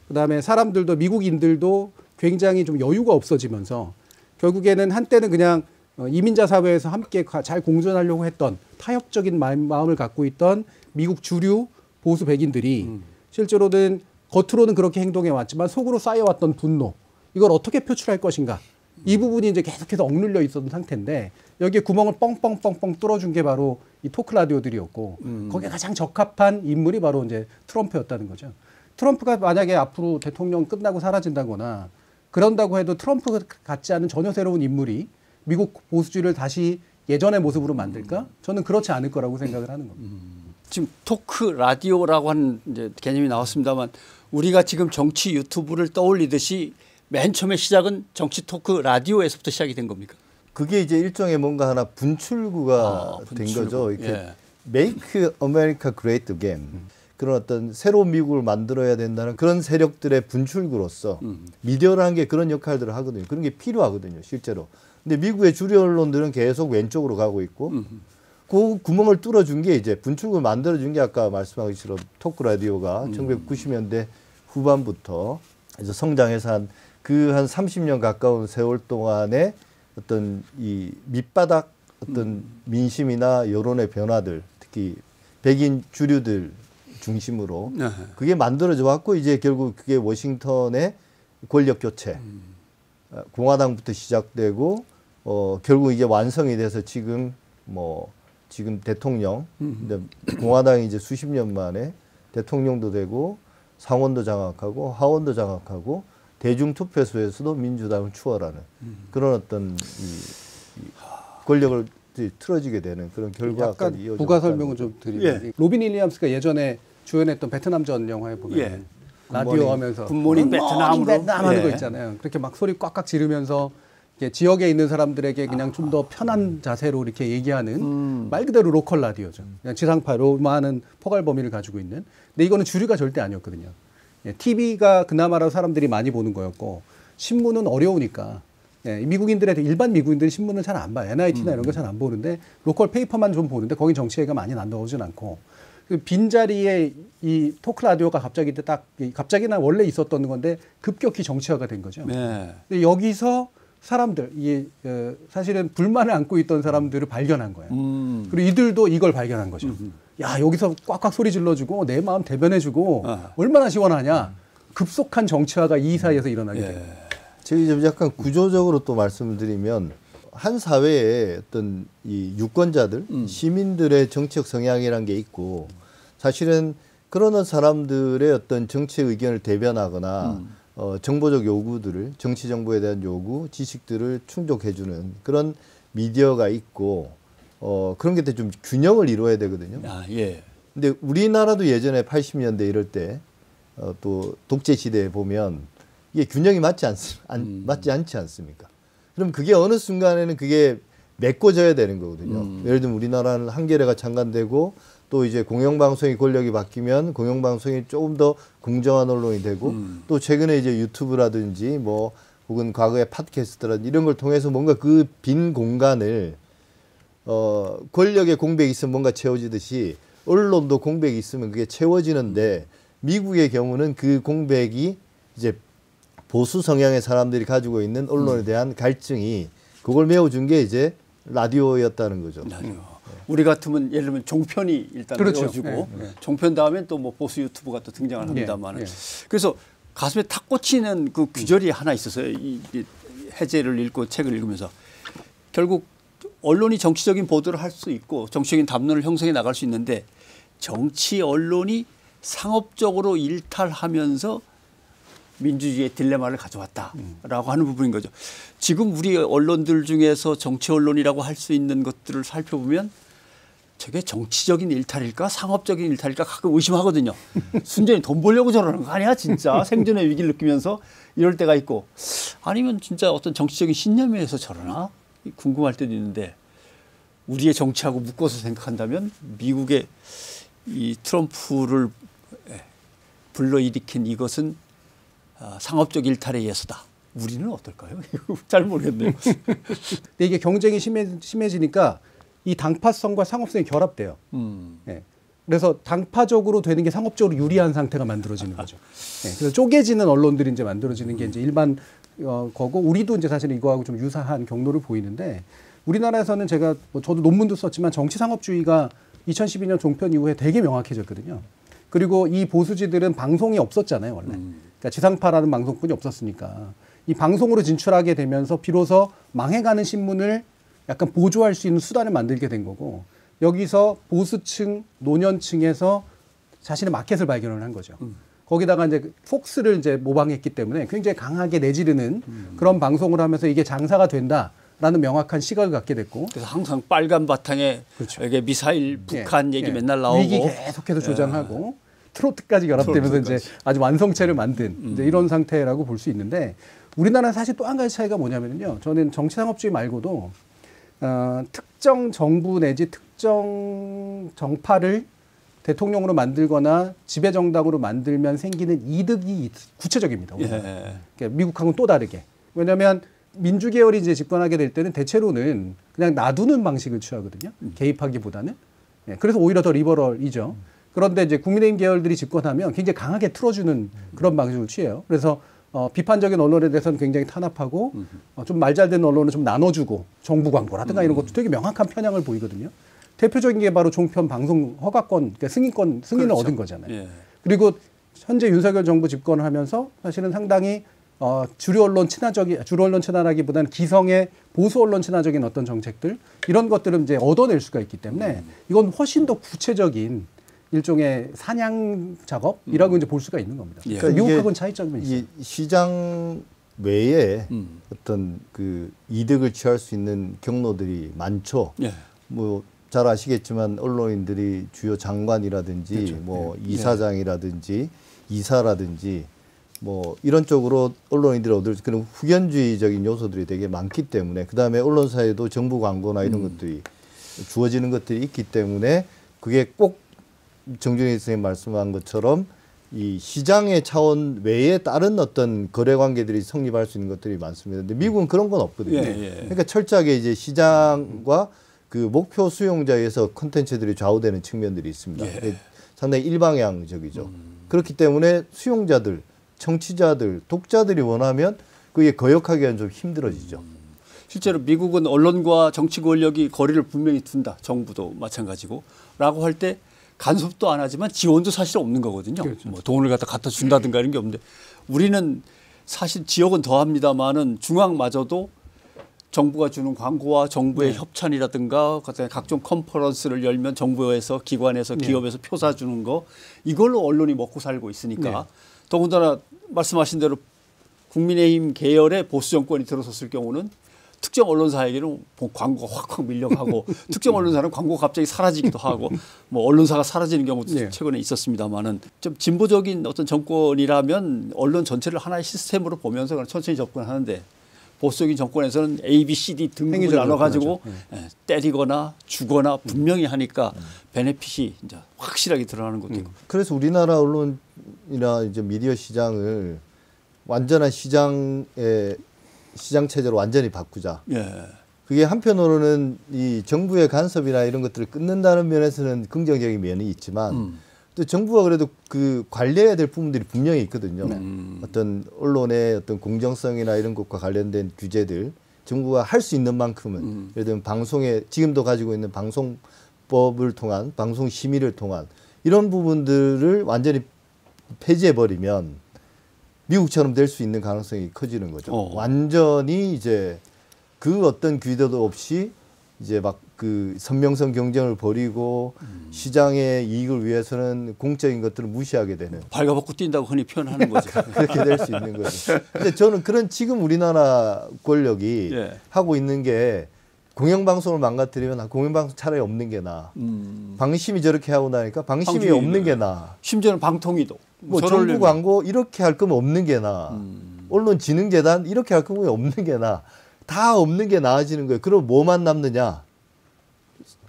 B: 그다음에 사람들도 미국인들도 굉장히 좀 여유가 없어지면서 결국에는 한때는 그냥 이민자 사회에서 함께 잘 공존하려고 했던 타협적인 마음을 갖고 있던 미국 주류 보수 백인들이 실제로는 겉으로는 그렇게 행동해 왔지만 속으로 쌓여왔던 분노 이걸 어떻게 표출할 것인가 이 부분이 이제 계속해서 억눌려 있었던 상태인데 여기에 구멍을 뻥뻥뻥뻥 뚫어준 게 바로 이 토크 라디오들이었고 거기에 가장 적합한 인물이 바로 이제 트럼프였다는 거죠. 트럼프가 만약에 앞으로 대통령 끝나고 사라진다거나 그런다고 해도 트럼프 같지 않은 전혀 새로운 인물이 미국 보수주의를 다시 예전의 모습으로 만들까? 저는 그렇지 않을 거라고 생각을 하는 겁니다.
A: 지금 토크 라디오라고 하는 이제 개념이 나왔습니다만 우리가 지금 정치 유튜브를 떠올리듯이 맨 처음에 시작은 정치 토크 라디오에서부터 시작이 된 겁니까?
C: 그게 이제 일종의 뭔가 하나 분출구가 된 거죠. 이렇게 Make America Great Again. 그런 어떤 새로운 미국을 만들어야 된다는 그런 세력들의 분출구로서 미디어라는 게 그런 역할들을 하거든요. 그런 게 필요하거든요, 실제로. 근데 미국의 주류 언론들은 계속 왼쪽으로 가고 있고 그 구멍을 뚫어준 게 이제 분출구를 만들어준 게 아까 말씀하신 것처럼 토크 라디오가 1990년대 후반부터 이제 성장해서 한 30년 가까운 세월 동안에 어떤 이 밑바닥 어떤 민심이나 여론의 변화들, 특히 백인 주류들 중심으로 그게 만들어져 왔고, 이제 결국 그게 워싱턴의 권력 교체, 공화당부터 시작되고 결국 이제 완성이 돼서 지금 대통령, 근데 공화당이 이제 수십 년 만에 대통령도 되고 상원도 장악하고 하원도 장악하고 대중투표소에서도 민주당을 추월하는 그런 어떤 이 권력을 틀어지게 되는 그런 결과가 이어져.
B: 부가 설명을 좀 드리면, 로빈 윌리엄스가 예전에 주연했던 베트남전 영화에 보면 라디오 하면서
A: 굿모닝 베트남으로
B: 베트남 하는 거 있잖아요. 그렇게 막 소리 꽉꽉 지르면서 지역에 있는 사람들에게 그냥 좀 더 편한 자세로 이렇게 얘기하는 말 그대로 로컬 라디오죠. 그냥 지상파로 많은 포괄 범위를 가지고 있는. 근데 이거는 주류가 절대 아니었거든요. TV가 그나마라 사람들이 많이 보는 거였고, 신문은 어려우니까 미국인들의 일반 미국인들이 신문을 잘 안 봐요. NIT나 이런 거 잘 안 보는데 로컬 페이퍼만 좀 보는데 거기 정치 얘기가 많이 나오진 않고, 그 빈자리에 이 토크 라디오가 갑자기나 원래 있었던 건데 급격히 정치화가 된 거죠.
A: 네.
B: 근데 여기서 사람들, 사실은 불만을 안고 있던 사람들을 발견한 거예요. 그리고 이들도 이걸 발견한 거죠. 야, 여기서 꽉꽉 소리 질러주고 내 마음 대변해주고 얼마나 시원하냐. 급속한 정치화가 이 사이에서 일어나게 돼요.
C: 제가 약간 구조적으로 또 말씀을 드리면, 한 사회에 어떤 이 유권자들, 시민들의 정치적 성향이라는 게 있고, 사실은 그런 사람들의 어떤 정치 의견을 대변하거나 정보적 요구들을, 정치 정보에 대한 요구, 지식들을 충족해주는 그런 미디어가 있고, 그런 게 좀 균형을 이루어야 되거든요. 근데 우리나라도 예전에 80년대 이럴 때 또 독재 시대에 보면 이게 균형이 맞지 않지 않습니까? 그럼 그게 어느 순간에는 그게 메꿔져야 되는 거거든요. 예를 들면 우리나라는 한겨레가 창간되고, 또 이제 공영방송의 권력이 바뀌면 공영방송이 조금 더 공정한 언론이 되고, 또 최근에 이제 유튜브라든지 혹은 과거의 팟캐스트라든지 이런 걸 통해서 뭔가 그 빈 공간을 권력의 공백이 있으면 뭔가 채워지듯이 언론도 공백이 있으면 그게 채워지는데, 미국의 경우는 그 공백이 이제 보수 성향의 사람들이 가지고 있는 언론에 대한 갈증이 그걸 메워준 게 이제 라디오였다는 거죠.
A: 우리 같으면 예를 들면 종편이 일단
B: 그렇죠.
A: 메워지고 종편 다음엔 또 보수 유튜브가 또 등장을 합니다만, 그래서 가슴에 탁 꽂히는 그 귀절이 하나 있었어요. 이 해제를 읽고 책을 읽으면서 결국 언론이 정치적인 보도를 할 수 있고 정치적인 담론을 형성해 나갈 수 있는데, 정치 언론이 상업적으로 일탈하면서 민주주의의 딜레마를 가져왔다라고 하는 부분인 거죠. 지금 우리 언론들 중에서 정치 언론이라고 할 수 있는 것들을 살펴보면 저게 정치적인 일탈일까 상업적인 일탈일까 가끔 의심하거든요. 순전히 돈 벌려고 저러는 거 아니야 진짜. 생존의 위기를 느끼면서 이럴 때가 있고, 아니면 진짜 어떤 정치적인 신념에서 저러나 궁금할 때도 있는데, 우리의 정치하고 묶어서 생각한다면 미국의 이 트럼프를 불러일으킨 이것은 상업적 일탈에 의해서다. 우리는 어떨까요? 잘 모르겠네요.
B: 근데 이게 경쟁이 심해지니까 이 당파성과 상업성이 결합돼요. 그래서 당파적으로 되는 게 상업적으로 유리한 상태가 만들어지는 거죠. 그래서 쪼개지는 언론들이 이제 만들어지는 게 이제 일반 거고, 우리도 이제 사실 이거하고 좀 유사한 경로를 보이는데, 우리나라에서는 제가 저도 논문도 썼지만 정치 상업주의가 2012년 종편 이후에 되게 명확해졌거든요. 그리고 이 보수지들은 방송이 없었잖아요, 원래. 그러니까 지상파라는 방송뿐이 없었으니까. 이 방송으로 진출하게 되면서 비로소 망해가는 신문을 약간 보조할 수 있는 수단을 만들게 된 거고, 여기서 보수층, 노년층에서 자신의 마켓을 발견을 한 거죠. 거기다가 이제 폭스를 이제 모방했기 때문에 굉장히 강하게 내지르는 그런 방송을 하면서 이게 장사가 된다라는 명확한 시각을 갖게 됐고.
A: 그래서 항상 빨간 바탕에
B: 그렇죠.
A: 이게 미사일, 북한 얘기 맨날 나오고.
B: 위기 계속해서 조장하고 트로트까지 결합되면서 이제 아주 완성체를 만든 이제 이런 상태라고 볼 수 있는데, 우리나라는 사실 또 한 가지 차이가 뭐냐면요. 저는 정치상업주의 말고도 특정 정부 내지 특정 정파를 대통령으로 만들거나 지배정당으로 만들면 생기는 이득이 구체적입니다. 그러니까 미국하고는 또 다르게. 왜냐하면 민주계열이 이제 집권하게 될 때는 대체로는 그냥 놔두는 방식을 취하거든요. 개입하기보다는. 그래서 오히려 더 리버럴이죠. 그런데 이제 국민의힘 계열들이 집권하면 굉장히 강하게 틀어주는 그런 방식을 취해요. 그래서 비판적인 언론에 대해서는 굉장히 탄압하고 좀 말 잘 되는 언론은 좀 나눠주고 정부 광고라든가 이런 것도 되게 명확한 편향을 보이거든요. 대표적인 게 바로 종편 방송 허가권, 그러니까 승인을 그렇죠. 얻은 거잖아요. 예. 그리고 현재 윤석열 정부 집권을 하면서 사실은 상당히 주류 언론 친화라기보다는 기성의 보수 언론 친화적인 어떤 정책들 이런 것들을 이제 얻어낼 수가 있기 때문에 이건 훨씬 더 구체적인 일종의 사냥 작업이라고 이제 볼 수가 있는 겁니다.
C: 예.
B: 그러니까 미국하고는 차이점이 있어요.
C: 시장 외에 어떤 그 이득을 취할 수 있는 경로들이 많죠. 예. 뭐 잘 아시겠지만 언론인들이 주요 장관이라든지 그렇죠. 뭐 예. 이사장이라든지 이사라든지 뭐 이런 쪽으로 언론인들이 얻을 그런 후견주의적인 요소들이 되게 많기 때문에 그다음에 언론사에도 정부 광고나 이런 것들이 주어지는 것들이 있기 때문에 그게 꼭 정준희 선생님 말씀한 것처럼 이 시장의 차원 외에 다른 어떤 거래 관계들이 성립할 수 있는 것들이 많습니다. 근데 미국은 그런 건 없거든요. 예. 그러니까 철저하게 이제 시장과 그 목표 수용자에서 콘텐츠들이 좌우되는 측면들이 있습니다. 예. 상당히 일방향적이죠. 그렇기 때문에 수용자들, 청취자들, 독자들이 원하면 그게 거역하기가 좀 힘들어지죠.
A: 실제로 미국은 언론과 정치 권력이 거리를 분명히 둔다. 정부도 마찬가지고. 라고 할 때 간섭도 안 하지만 지원도 사실 없는 거거든요. 그렇죠. 뭐 돈을 갖다 준다든가 이런 게 없는데 우리는 사실 지역은 더합니다만은 중앙마저도 정부가 주는 광고와 정부의 협찬이라든가 각종 컨퍼런스를 열면 정부에서 기관에서 기업에서 표 사주는 거 이걸로 언론이 먹고 살고 있으니까 더군다나 말씀하신 대로 국민의힘 계열의 보수 정권이 들어섰을 경우는 특정 언론사에게는 광고가 확확 밀려가고 특정 언론사는 광고가 갑자기 사라지기도 하고 뭐 언론사가 사라지는 경우도 최근에 있었습니다만은 좀 진보적인 어떤 정권이라면 언론 전체를 하나의 시스템으로 보면서 천천히 접근하는데 보수적인 정권에서는 A, B, C, D 등급을 나눠가지고 때리거나 주거나 분명히 하니까 베네핏이 이제 확실하게 드러나는 것도 있고.
C: 그래서 우리나라 언론이나 이제 미디어 시장을 완전한 시장 체제로 완전히 바꾸자. 예. 그게 한편으로는 이 정부의 간섭이나 이런 것들을 끊는다는 면에서는 긍정적인 면이 있지만 또 정부가 그래도 그 관리해야 될 부분들이 분명히 있거든요. 어떤 언론의 어떤 공정성이나 이런 것과 관련된 규제들 정부가 할 수 있는 만큼은 예를 들면 방송에 지금도 가지고 있는 방송법을 통한 방송 심의를 통한 이런 부분들을 완전히 폐지해 버리면 미국처럼 될 수 있는 가능성이 커지는 거죠. 완전히 이제 그 어떤 규제도 없이 이제 막 그 선명성 경쟁을 벌이고 시장의 이익을 위해서는 공적인 것들을 무시하게 되는.
A: 발가벗고 뛴다고 흔히 표현하는 거죠.
C: 그렇게 될 수 있는 거죠. 근데 저는 그런 지금 우리나라 권력이 하고 있는 게 공영방송을 망가뜨리면 공영방송 차라리 없는 게 나아. 방심이 저렇게 하고 나니까 방심이 없는 게 나아.
A: 심지어는 방통위도.
C: 뭐 정부 광고 이렇게 할 거면 없는 게 나아. 언론진흥재단 이렇게 할 거면 없는 게 나아. 다 없는 게 나아지는 거예요. 그럼 뭐만 남느냐?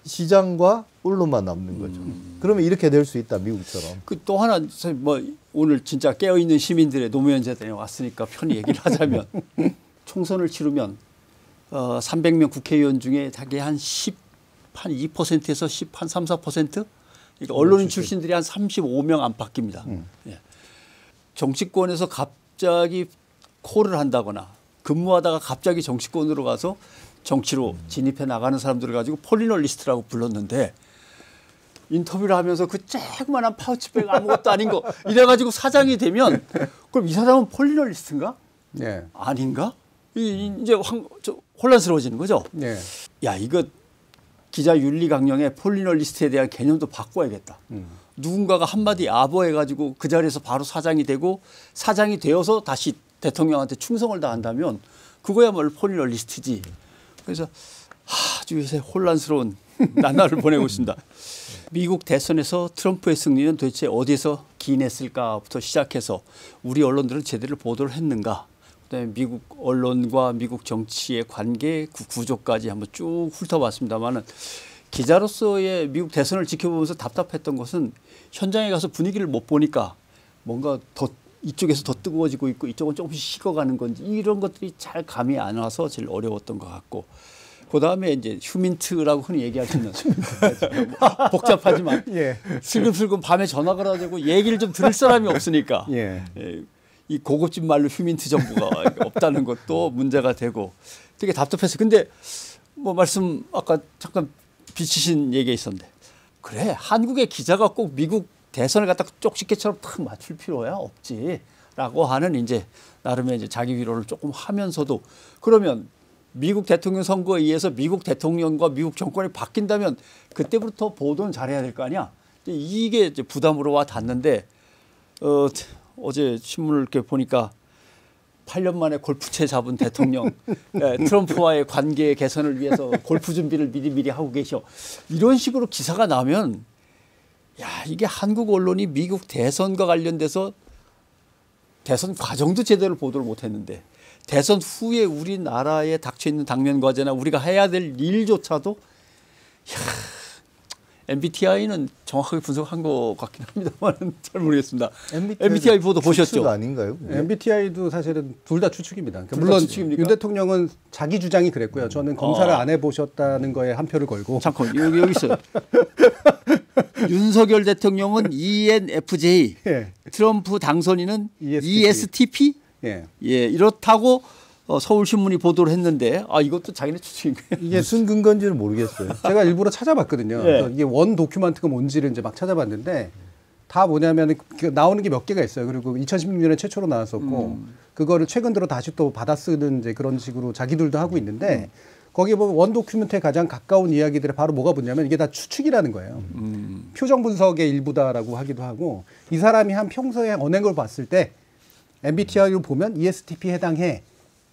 C: 시장과 언론만 남는 거죠. 그러면 이렇게 될 수 있다, 미국처럼.
A: 그 또 하나 뭐 오늘 진짜 깨어 있는 시민들의 노무현 재단에 왔으니까 편히 얘기를 하자면 총선을 치르면 300명 국회의원 중에 자기 한 2%에서 3, 4%? 그러니까 언론인 출신들이 한 35명 안팎입니다. 예. 정치권에서 갑자기 콜을 한다거나 근무하다가 갑자기 정치권으로 가서 정치로 진입해 나가는 사람들을 가지고 폴리널리스트라고 불렀는데 인터뷰를 하면서 그 조그만한 파우치백 아무것도 아닌 거 이래가지고 사장이 되면 그럼 이 사람은 폴리널리스트인가? 네. 아닌가? 이제 혼란스러워지는 거죠. 네. 야 이거 기자 윤리 강령의 폴리널리스트에 대한 개념도 바꿔야겠다. 누군가가 한마디 아버해가지고 그 자리에서 바로 사장이 되고 사장이 되어서 다시 대통령한테 충성을 다한다면 그거야말로 폴리널리스트지. 그래서 아주 요새 혼란스러운 나날을 보내고 있습니다. 미국 대선에서 트럼프의 승리는 도대체 어디에서 기인했을까부터 시작해서 우리 언론들은 제대로 보도를 했는가. 그다음에 미국 언론과 미국 정치의 관계 구조까지 한번 쭉 훑어봤습니다만은 기자로서의 미국 대선을 지켜보면서 답답했던 것은 현장에 가서 분위기를 못 보니까 뭔가 더 이쪽에서 더 뜨거워지고 있고 이쪽은 조금씩 식어가는 건지 이런 것들이 잘 감이 안 와서 제일 어려웠던 것 같고 그다음에 이제 휴민트라고 흔히 얘기하시는 뭐 복잡하지만
B: 예.
A: 슬금슬금 밤에 전화가 와가지고 얘기를 좀 들을 사람이 없으니까
B: 예.
A: 이 고급진 말로 휴민트 정보가 없다는 것도 문제가 되고 되게 답답했어요. 근데 뭐 말씀 아까 잠깐 비치신 얘기가 있었는데 그래 한국의 기자가 꼭 미국 대선을 갖다 쪽집게처럼 탁 맞출 필요야 없지라고 하는 이제 나름의 이제 자기 위로를 조금 하면서도 그러면 미국 대통령 선거에 의해서 미국 대통령과 미국 정권이 바뀐다면 그때부터 보도는 잘해야 될 거 아니야. 이게 이제 부담으로 와 닿는데 어제 신문을 이렇게 보니까 8년 만에 골프채 잡은 대통령 트럼프와의 관계 개선을 위해서 골프 준비를 미리 하고 계셔. 이런 식으로 기사가 나면 야 이게 한국 언론이 미국 대선과 관련돼서 대선 과정도 제대로 보도를 못했는데 대선 후에 우리나라에 닥쳐 있는 당면 과제나 우리가 해야 될 일조차도 MBTI는 정확하게 분석한 것 같긴 합니다만 잘 모르겠습니다. MBTI 보도 보셨죠?
C: 아닌가요?
B: MBTI도 사실은 둘 다 추측입니다. 그러니까
A: 둘 다
B: 물론
A: 추측입니까?
B: 윤 대통령은 자기 주장이 그랬고요. 저는 검사를 안 해보셨다는 거에 한 표를 걸고.
A: 잠깐 여기 있어요. 윤석열 대통령은 ENFJ,
B: 예.
A: 트럼프 당선인은
B: ESTP.
A: ESTP?
B: 예.
A: 예, 이렇다고 서울신문이 보도를 했는데 이것도 자기네 추측인 거예요.
C: 이게 무슨 근거인지는 모르겠어요.
B: 제가 일부러 찾아봤거든요.
A: 예.
B: 그래서 이게 원 도큐먼트가 뭔지를 이제 막 찾아봤는데 다 뭐냐면 나오는 게 몇 개가 있어요. 그리고 2016년에 최초로 나왔었고 그거를 최근 들어 다시 또 받아쓰는 이제 그런 식으로 자기들도 하고 있는데 거기에 보면 원 도큐멘트에 가장 가까운 이야기들이 바로 뭐가 붙냐면 이게 다 추측이라는 거예요. 표정 분석의 일부다라고 하기도 하고 이 사람이 한 평소에 언행을 걸 봤을 때 MBTI로 보면 ESTP 해당해.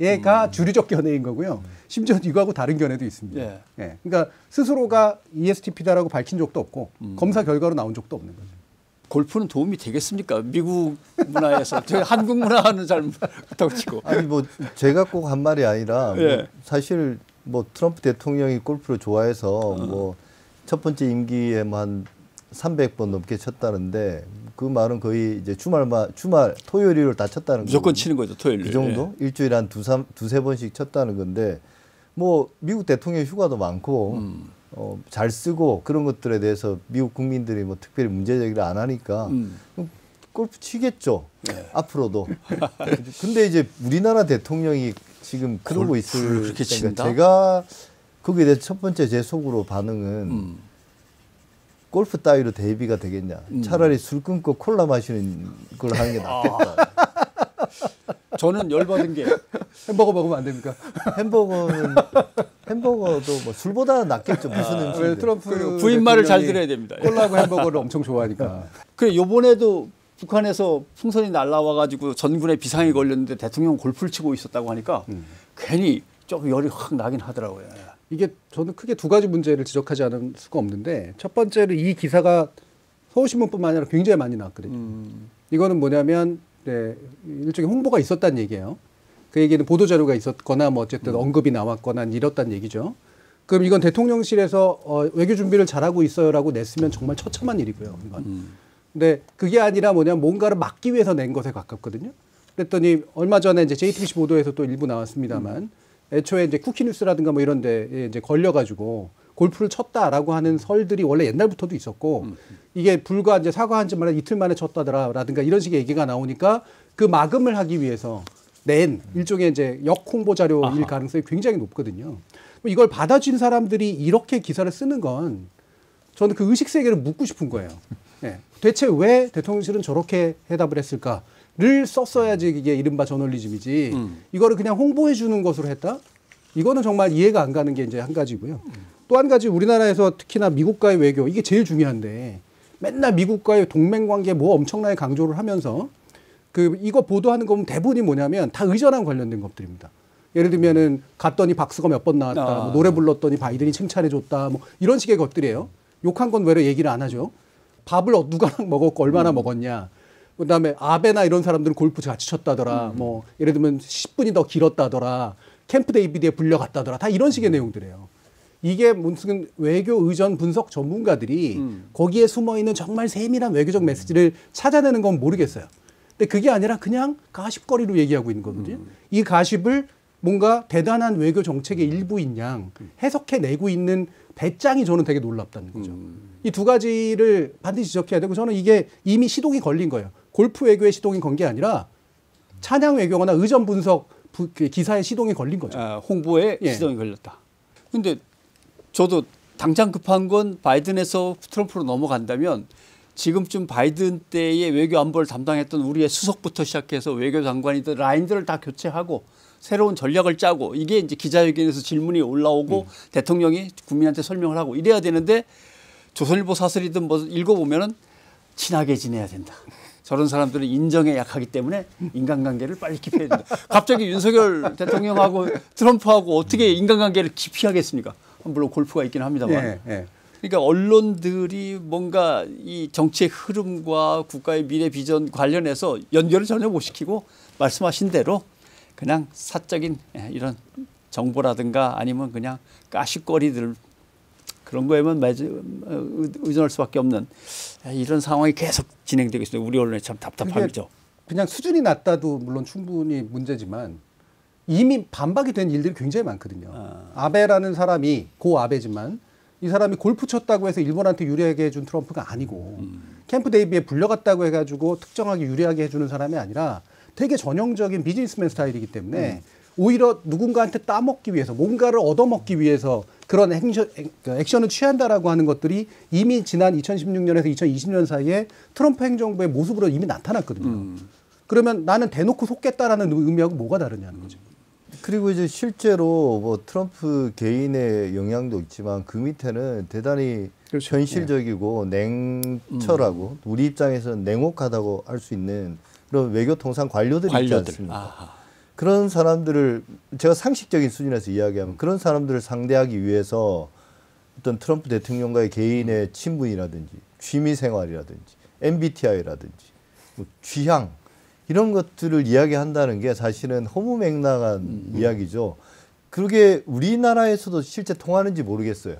B: 얘가 주류적 견해인 거고요. 심지어 이거하고 다른 견해도 있습니다.
A: 예.
B: 예. 그러니까 스스로가 ESTP다라고 밝힌 적도 없고 검사 결과로 나온 적도 없는 거죠.
A: 골프는 도움이 되겠습니까? 미국 문화에서 저희 한국 문화는 잘 못하고 치고.
C: 아니 뭐 제가 꼭 한 말이 아니라
A: 예.
C: 뭐 사실 뭐 트럼프 대통령이 골프를 좋아해서 뭐 첫 번째 임기에 한 300번 넘게 쳤다는데 그 말은 거의 이제 주말 토요일 일요일 다 쳤다는 거죠.
A: 무조건 치는 거죠 토요일.
C: 그 정도?
A: 예.
C: 일주일에 한 두세 번씩 쳤다는 건데 뭐 미국 대통령 휴가도 많고 잘 쓰고 그런 것들에 대해서 미국 국민들이 뭐 특별히 문제 제기를 안 하니까 골프 치겠죠.
A: 네.
C: 앞으로도. 근데 이제 우리나라 대통령이 지금 그러고 있을
A: 그렇게 친다?
C: 제가 거기에 대해서 첫 번째 제 속으로 반응은 골프 따위로 대비가 되겠냐. 차라리 술 끊고 콜라 마시는 걸 하는 게 낫겠다.
A: 저는 열받은 게
B: 햄버거 먹으면 안 됩니까?
C: 햄버거도 뭐 술보다 낫겠죠. 무슨
B: 왜
C: 음식인데.
B: 트럼프
A: 부인 말을 잘
B: 대통령이
A: 들어야 됩니다.
B: 콜라하고 햄버거를 엄청 좋아하니까.
A: 그래 요번에도 북한에서 풍선이 날라와 가지고 전군에 비상이 걸렸는데 대통령 골프를 치고 있었다고 하니까 괜히 조금 열이 확 나긴 하더라고요.
B: 이게 저는 크게 두 가지 문제를 지적하지 않을 수가 없는데 첫 번째는 이 기사가 서울신문뿐만 아니라 굉장히 많이 나왔거든요. 이거는 뭐냐면 일종의 홍보가 있었다는 얘기예요. 그 얘기는 보도자료가 있었거나 뭐 어쨌든 언급이 나왔거나 이렇다는 얘기죠. 그럼 이건 대통령실에서 외교 준비를 잘하고 있어요라고 냈으면 정말 처참한 일이고요. 이건. 근데 그게 아니라 뭔가를 막기 위해서 낸 것에 가깝거든요. 그랬더니 얼마 전에 이제 JTBC 보도에서 또 일부 나왔습니다만 애초에 이제 쿠키뉴스라든가 뭐 이런 데 이제 걸려가지고 골프를 쳤다라고 하는 설들이 원래 옛날부터도 있었고 이게 불과 이제 사과한 지 만 이틀 만에 쳤다더라라든가 이런 식의 얘기가 나오니까 그 막음을 하기 위해서 낸 일종의 이제 역홍보 자료일 가능성이 굉장히 높거든요. 이걸 받아준 사람들이 이렇게 기사를 쓰는 건 저는 그 의식 세계를 묻고 싶은 거예요. 네. 대체 왜 대통령실은 저렇게 해답을 했을까? 를 썼어야지 이게 이른바 저널리즘이지. 이거를 그냥 홍보해 주는 것으로 했다? 이거는 정말 이해가 안 가는 게 이제 한 가지고요. 또 한 가지 우리나라에서 특히나 미국과의 외교 이게 제일 중요한데 맨날 미국과의 동맹 관계 뭐 엄청나게 강조를 하면서 이거 보도하는 거 보면 대부분이 뭐냐면 다 의전랑 관련된 것들입니다. 예를 들면은 갔더니 박수가 몇 번 나왔다. 뭐 노래 불렀더니 바이든이 칭찬해 줬다. 뭐 이런 식의 것들이에요. 욕한 건 왜 얘기를 안 하죠? 밥을 누가랑 먹었고 얼마나 먹었냐. 그다음에 아베나 이런 사람들은 골프 같이 쳤다더라. 뭐 예를 들면 10분이 더 길었다더라. 캠프 데이비드에 불려갔다더라. 다 이런 식의 내용들이에요. 이게 무슨 외교 의전 분석 전문가들이 거기에 숨어 있는 정말 세밀한 외교적 메시지를 찾아내는 건 모르겠어요. 근데 그게 아니라 그냥 가십거리로 얘기하고 있는 거거든요. 이 가십을 뭔가 대단한 외교 정책의 일부인 양 해석해내고 있는 배짱이 저는 되게 놀랍다는 거죠. 이 두 가지를 반드시 지적해야 되고 저는 이게 이미 시동이 걸린 거예요. 골프 외교에 시동이 건 게 아니라 찬양 외교거나 의전 분석 기사에 시동이 걸린 거죠.
A: 홍보에 시동이 걸렸다. 근데 저도 당장 급한 건 바이든에서 트럼프로 넘어간다면 지금쯤 바이든 때의 외교 안보를 담당했던 우리의 수석부터 시작해서 외교장관이든 라인들을 다 교체하고 새로운 전략을 짜고 이게 이제 기자회견에서 질문이 올라오고 대통령이 국민한테 설명을 하고 이래야 되는데 조선일보 사설이든 뭐 읽어보면은 친하게 지내야 된다. 저런 사람들은 인정에 약하기 때문에 인간관계를 빨리 깊이해야 된다. 갑자기 윤석열 대통령하고 트럼프하고 어떻게 인간관계를 깊이 하겠습니까? 물론 골프가 있긴 합니다만. 그러니까 언론들이 뭔가 이 정치의 흐름과 국가의 미래 비전 관련해서 연결을 전혀 못 시키고 말씀하신 대로 그냥 사적인 이런 정보라든가 아니면 그냥 까십거리들 그런 거에만 의존할 수밖에 없는 이런 상황이 계속 진행되고 있습니다. 우리 언론에 참 답답함이죠.
B: 그냥 수준이 낮다도 물론 충분히 문제지만 이미 반박이 된 일들이 굉장히 많거든요. 아베라는 사람이 고 아베지만 이 사람이 골프 쳤다고 해서 일본한테 유리하게 해준 트럼프가 아니고 캠프 데이비드에 불려갔다고 해가지고 특정하게 유리하게 해주는 사람이 아니라 되게 전형적인 비즈니스맨 스타일이기 때문에 오히려 누군가한테 따먹기 위해서 뭔가를 얻어먹기 위해서 그런 액션을 취한다라고 하는 것들이 이미 지난 2016년에서 2020년 사이에 트럼프 행정부의 모습으로 이미 나타났거든요. 그러면 나는 대놓고 속겠다라는 의미하고 뭐가 다르냐는 거죠.
C: 그리고 이제 실제로 뭐 트럼프 개인의 영향도 있지만 그 밑에는 대단히 그렇죠. 현실적이고 냉철하고 우리 입장에서는 냉혹하다고 할 수 있는 그런 외교 통상 관료들이 있지 않습니까? 아하. 그런 사람들을 제가 상식적인 수준에서 이야기하면 그런 사람들을 상대하기 위해서 어떤 트럼프 대통령과의 개인의 친분이라든지 취미생활이라든지 MBTI라든지 뭐 취향 이런 것들을 이야기한다는 게 사실은 허무맹랑한 이야기죠. 그게 우리나라에서도 실제 통하는지 모르겠어요.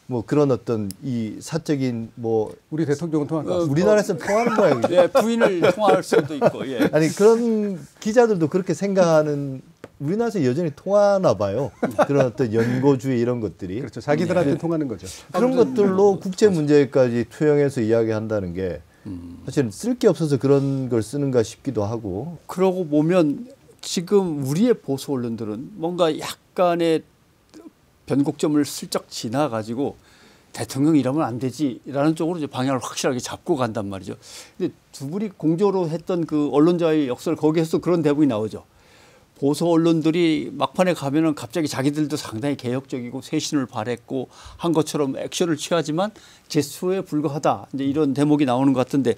C: 뭐 그런 어떤 이 사적인 뭐
B: 우리 대통령은 통할까?
C: 우리나라에서 통하는 거예요.
A: 예, 부인을 통할 수도 있고. 예.
C: 아니 그런 기자들도 그렇게 생각하는 우리나라에서 여전히 통하나 봐요. 그런 어떤 연고주의 이런 것들이.
B: 그렇죠. 자기들한테 통하는 거죠.
C: 그런 것들로 국제 문제까지 투영해서 이야기한다는 게 사실 쓸 게 없어서 그런 걸 쓰는가 싶기도 하고.
A: 그러고 보면 지금 우리의 보수 언론들은 뭔가 약간의 변곡점을 슬쩍 지나가지고 대통령 이러면 안 되지라는 쪽으로 이제 방향을 확실하게 잡고 간단 말이죠. 근데 두 분이 공조로 했던 그 언론자의 역설 거기에서 그런 대목이 나오죠. 보수 언론들이 막판에 가면은 갑자기 자기들도 상당히 개혁적이고 쇄신을 바랬고 한 것처럼 액션을 취하지만 제스처에 불과하다. 이제 이런 대목이 나오는 것 같은데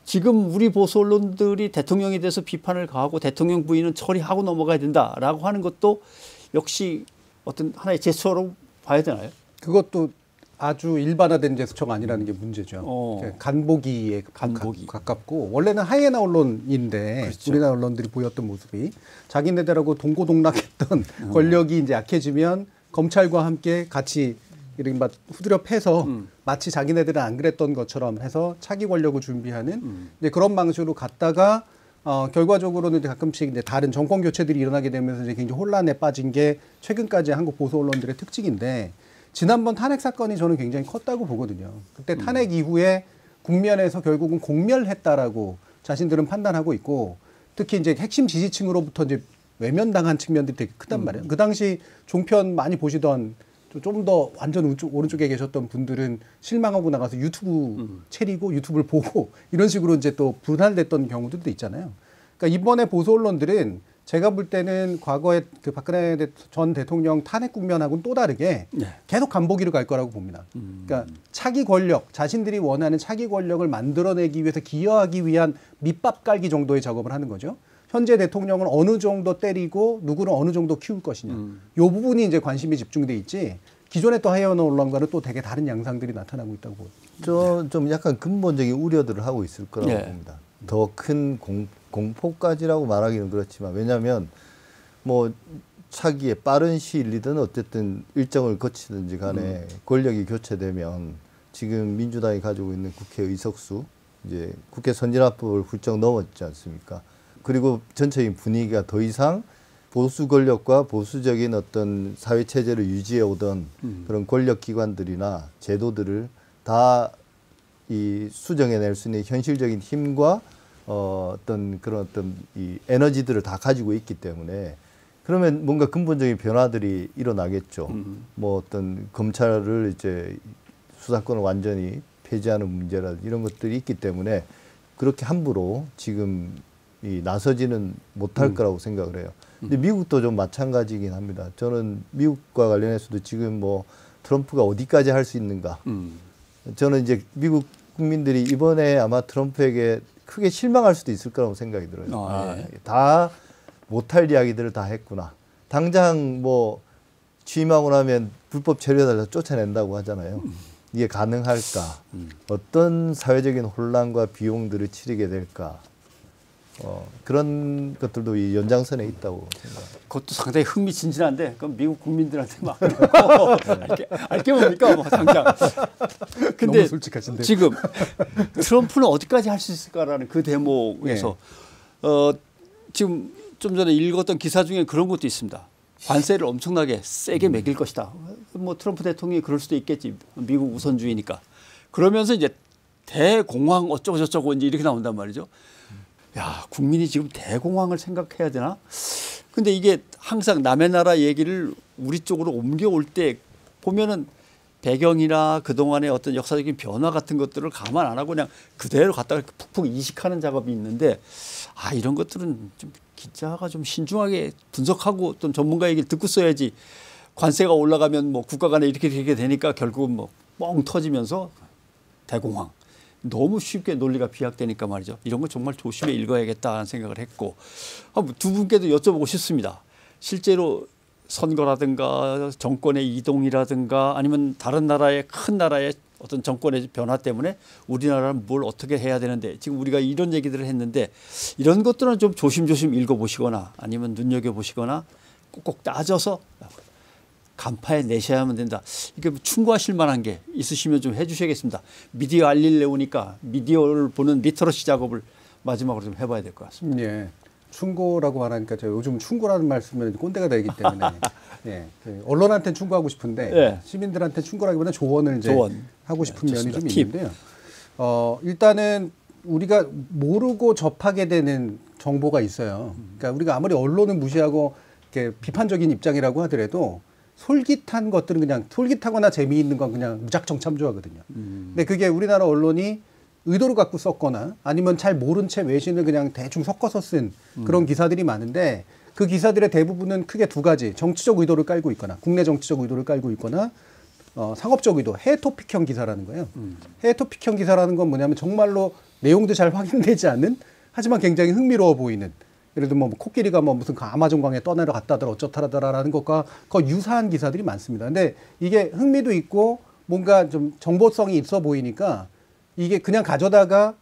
A: 지금 우리 보수 언론들이 대통령에 대해서 비판을 가하고 대통령 부인은 처리하고 넘어가야 된다라고 하는 것도 역시 어떤 하나의 제스처로 봐야 되나요?
B: 그것도 아주 일반화된 제스처가 아니라는 게 문제죠. 간보기에 가깝고 원래는 하이에나 언론인데 그렇죠. 우리나라 언론들이 보였던 모습이 자기네들하고 동고동락했던 권력이 이제 약해지면 검찰과 함께 같이 이른바 후드려 패서 마치 자기네들은 안 그랬던 것처럼 해서 차기 권력을 준비하는 이제 그런 방식으로 갔다가 결과적으로는 이제 가끔씩 이제 다른 정권 교체들이 일어나게 되면서 이제 굉장히 혼란에 빠진 게 최근까지 한국 보수 언론들의 특징인데 지난번 탄핵 사건이 저는 굉장히 컸다고 보거든요. 그때 탄핵 이후에 국면에서 결국은 공멸했다라고 자신들은 판단하고 있고 특히 이제 핵심 지지층으로부터 이제 외면당한 측면들이 되게 크단 말이에요. 그 당시 종편 많이 보시던 좀 더 완전 오른쪽에 계셨던 분들은 실망하고 나가서 유튜브 채리고 유튜브를 보고 이런 식으로 이제 또 분할됐던 경우들도 있잖아요. 그러니까 이번에 보수 언론들은 제가 볼 때는 과거에 그 박근혜 전 대통령 탄핵 국면하고는 또 다르게 계속 간보기로 갈 거라고 봅니다. 그러니까 차기 권력, 자신들이 원하는 차기 권력을 만들어내기 위해서 기여하기 위한 밑밥 깔기 정도의 작업을 하는 거죠. 현재 대통령은 어느 정도 때리고 누구를 어느 정도 키울 것이냐. 이 부분이 이제 관심이 집중돼 있지. 기존의 또 하이에나 언론과는 또 되게 다른 양상들이 나타나고 있다고 봅니다.
C: 좀 약간 근본적인 우려들을 하고 있을 거라고 봅니다. 더 큰 공포까지라고 말하기는 그렇지만 왜냐하면 뭐 차기에 빠른 시일이든 어쨌든 일정을 거치든지 간에 권력이 교체되면 지금 민주당이 가지고 있는 국회 의석수 이제 국회 선진화법을 훌쩍 넘었지 않습니까? 그리고 전체적인 분위기가 더 이상 보수 권력과 보수적인 어떤 사회 체제를 유지해 오던 그런 권력 기관들이나 제도들을 다 이 수정해낼 수 있는 현실적인 힘과 어떤 그런 어떤 이 에너지들을 다 가지고 있기 때문에 그러면 뭔가 근본적인 변화들이 일어나겠죠. 뭐 어떤 검찰을 이제 수사권을 완전히 폐지하는 문제라든지 이런 것들이 있기 때문에 그렇게 함부로 지금 이 나서지는 못할 거라고 생각을 해요. 근데 미국도 좀 마찬가지이긴 합니다. 저는 미국과 관련해서도 지금 뭐 트럼프가 어디까지 할 수 있는가. 저는 이제 미국 국민들이 이번에 아마 트럼프에게 크게 실망할 수도 있을 거라고 생각이 들어요.
A: 네.
C: 다 못할 이야기들을 다 했구나. 당장 뭐 취임하고 나면 불법 체류해달라 쫓아낸다고 하잖아요. 이게 가능할까? 어떤 사회적인 혼란과 비용들을 치르게 될까? 그런 것들도 이 연장선에 있다고 생각합니다.
A: 그것도 상당히 흥미진진한데 그럼 미국 국민들한테 막 알게 뭡니까 뭐 당장. 근데
B: 너무 솔직하신데.
A: 지금 트럼프는 어디까지 할 수 있을까라는 그 대목에서 지금 좀 전에 읽었던 기사 중에 그런 것도 있습니다. 관세를 엄청나게 세게 매길 것이다. 뭐 트럼프 대통령이 그럴 수도 있겠지. 미국 우선주의니까. 그러면서 이제 대공황 어쩌고 저쩌고 이제 이렇게 나온단 말이죠. 야, 국민이 지금 대공황을 생각해야 되나? 근데 이게 항상 남의 나라 얘기를 우리 쪽으로 옮겨올 때 보면은 배경이나 그동안의 어떤 역사적인 변화 같은 것들을 감안 안 하고 그냥 그대로 갖다가 푹푹 이식하는 작업이 있는데 이런 것들은 좀 기자가 좀 신중하게 분석하고 또 전문가 얘기를 듣고 써야지. 관세가 올라가면 뭐 국가 간에 이렇게 되니까 결국은 뭐 뻥 터지면서 대공황. 너무 쉽게 논리가 비약되니까 말이죠. 이런 거 정말 조심해 읽어야겠다는 생각을 했고 두 분께도 여쭤보고 싶습니다. 실제로 선거라든가 정권의 이동이라든가 아니면 다른 나라의 큰 나라의 어떤 정권의 변화 때문에 우리나라는 뭘 어떻게 해야 되는데 지금 우리가 이런 얘기들을 했는데 이런 것들은 좀 조심조심 읽어보시거나 아니면 눈여겨보시거나 꼭꼭 따져서 간파해 내셔야만 된다. 이게 충고하실 만한 게 있으시면 좀 해주셔야겠습니다. 미디어 알릴레오니까 미디어를 보는 리터러시 작업을 마지막으로 좀 해봐야 될 것 같습니다.
B: 예. 충고라고 말하니까 제가 요즘 충고라는 말 쓰면 꼰대가 되기 때문에 예. 언론한테는 충고하고 싶은데
A: 예.
B: 시민들한테 충고라기보다 조언을 이제 하고 싶은 면이 좀
A: 팁.
B: 있는데요. 일단은 우리가 모르고 접하게 되는 정보가 있어요. 그러니까 우리가 아무리 언론을 무시하고 이렇게 비판적인 입장이라고 하더라도 솔깃한 것들은 그냥 솔깃하거나 재미있는 건 그냥 무작정 참조하거든요. 근데 그게 우리나라 언론이 의도를 갖고 썼거나 아니면 잘 모른 채 외신을 그냥 대충 섞어서 쓴 그런 기사들이 많은데 그 기사들의 대부분은 크게 두 가지 정치적 의도를 깔고 있거나 국내 정치적 의도를 깔고 있거나 상업적 의도, 해외 토픽형 기사라는 거예요. 해외 토픽형 기사라는 건 뭐냐면 정말로 내용도 잘 확인되지 않는 하지만 굉장히 흥미로워 보이는 예를 들면 뭐 코끼리가 뭐 무슨 아마존 강에 떠내려 갔다더라 어쩌다라는 것과 거의 유사한 기사들이 많습니다. 근데 이게 흥미도 있고 뭔가 좀 정보성이 있어 보이니까 이게 그냥 가져다가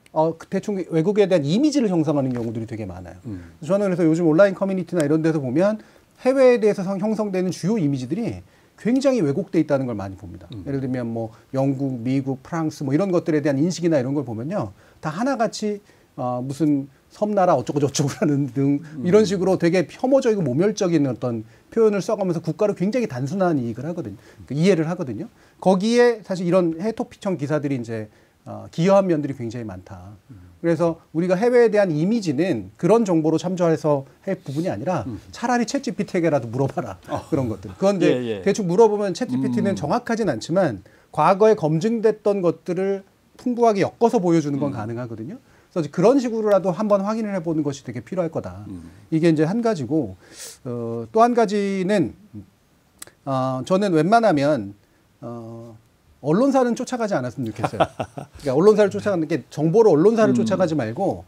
B: 대충 외국에 대한 이미지를 형성하는 경우들이 되게 많아요. 저는 그래서 요즘 온라인 커뮤니티나 이런 데서 보면 해외에 대해서 형성되는 주요 이미지들이 굉장히 왜곡돼 있다는 걸 많이 봅니다. 예를 들면 뭐 영국, 미국, 프랑스 뭐 이런 것들에 대한 인식이나 이런 걸 보면요. 다 하나같이 무슨 섬나라 어쩌고 저쩌고라는 등 이런 식으로 되게 혐오적이고 모멸적인 어떤 표현을 써가면서 국가를 굉장히 단순한 이익을 하거든요. 이해를 하거든요. 거기에 사실 이런 해토피청 기사들이 이제 기여한 면들이 굉장히 많다. 그래서 우리가 해외에 대한 이미지는 그런 정보로 참조해서 할 부분이 아니라 차라리 챗GPT에게라도 물어봐라. 그런 것들. 그건 이제 대충 물어보면 챗GPT는 정확하진 않지만 과거에 검증됐던 것들을 풍부하게 엮어서 보여주는 건 가능하거든요. 그래서 그런 식으로라도 한번 확인을 해보는 것이 되게 필요할 거다. 이게 이제 한 가지고 또 한 가지는 저는 웬만하면 언론사는 쫓아가지 않았으면 좋겠어요. 그러니까 언론사를 쫓아가는 게 정보로 언론사를 쫓아가지 말고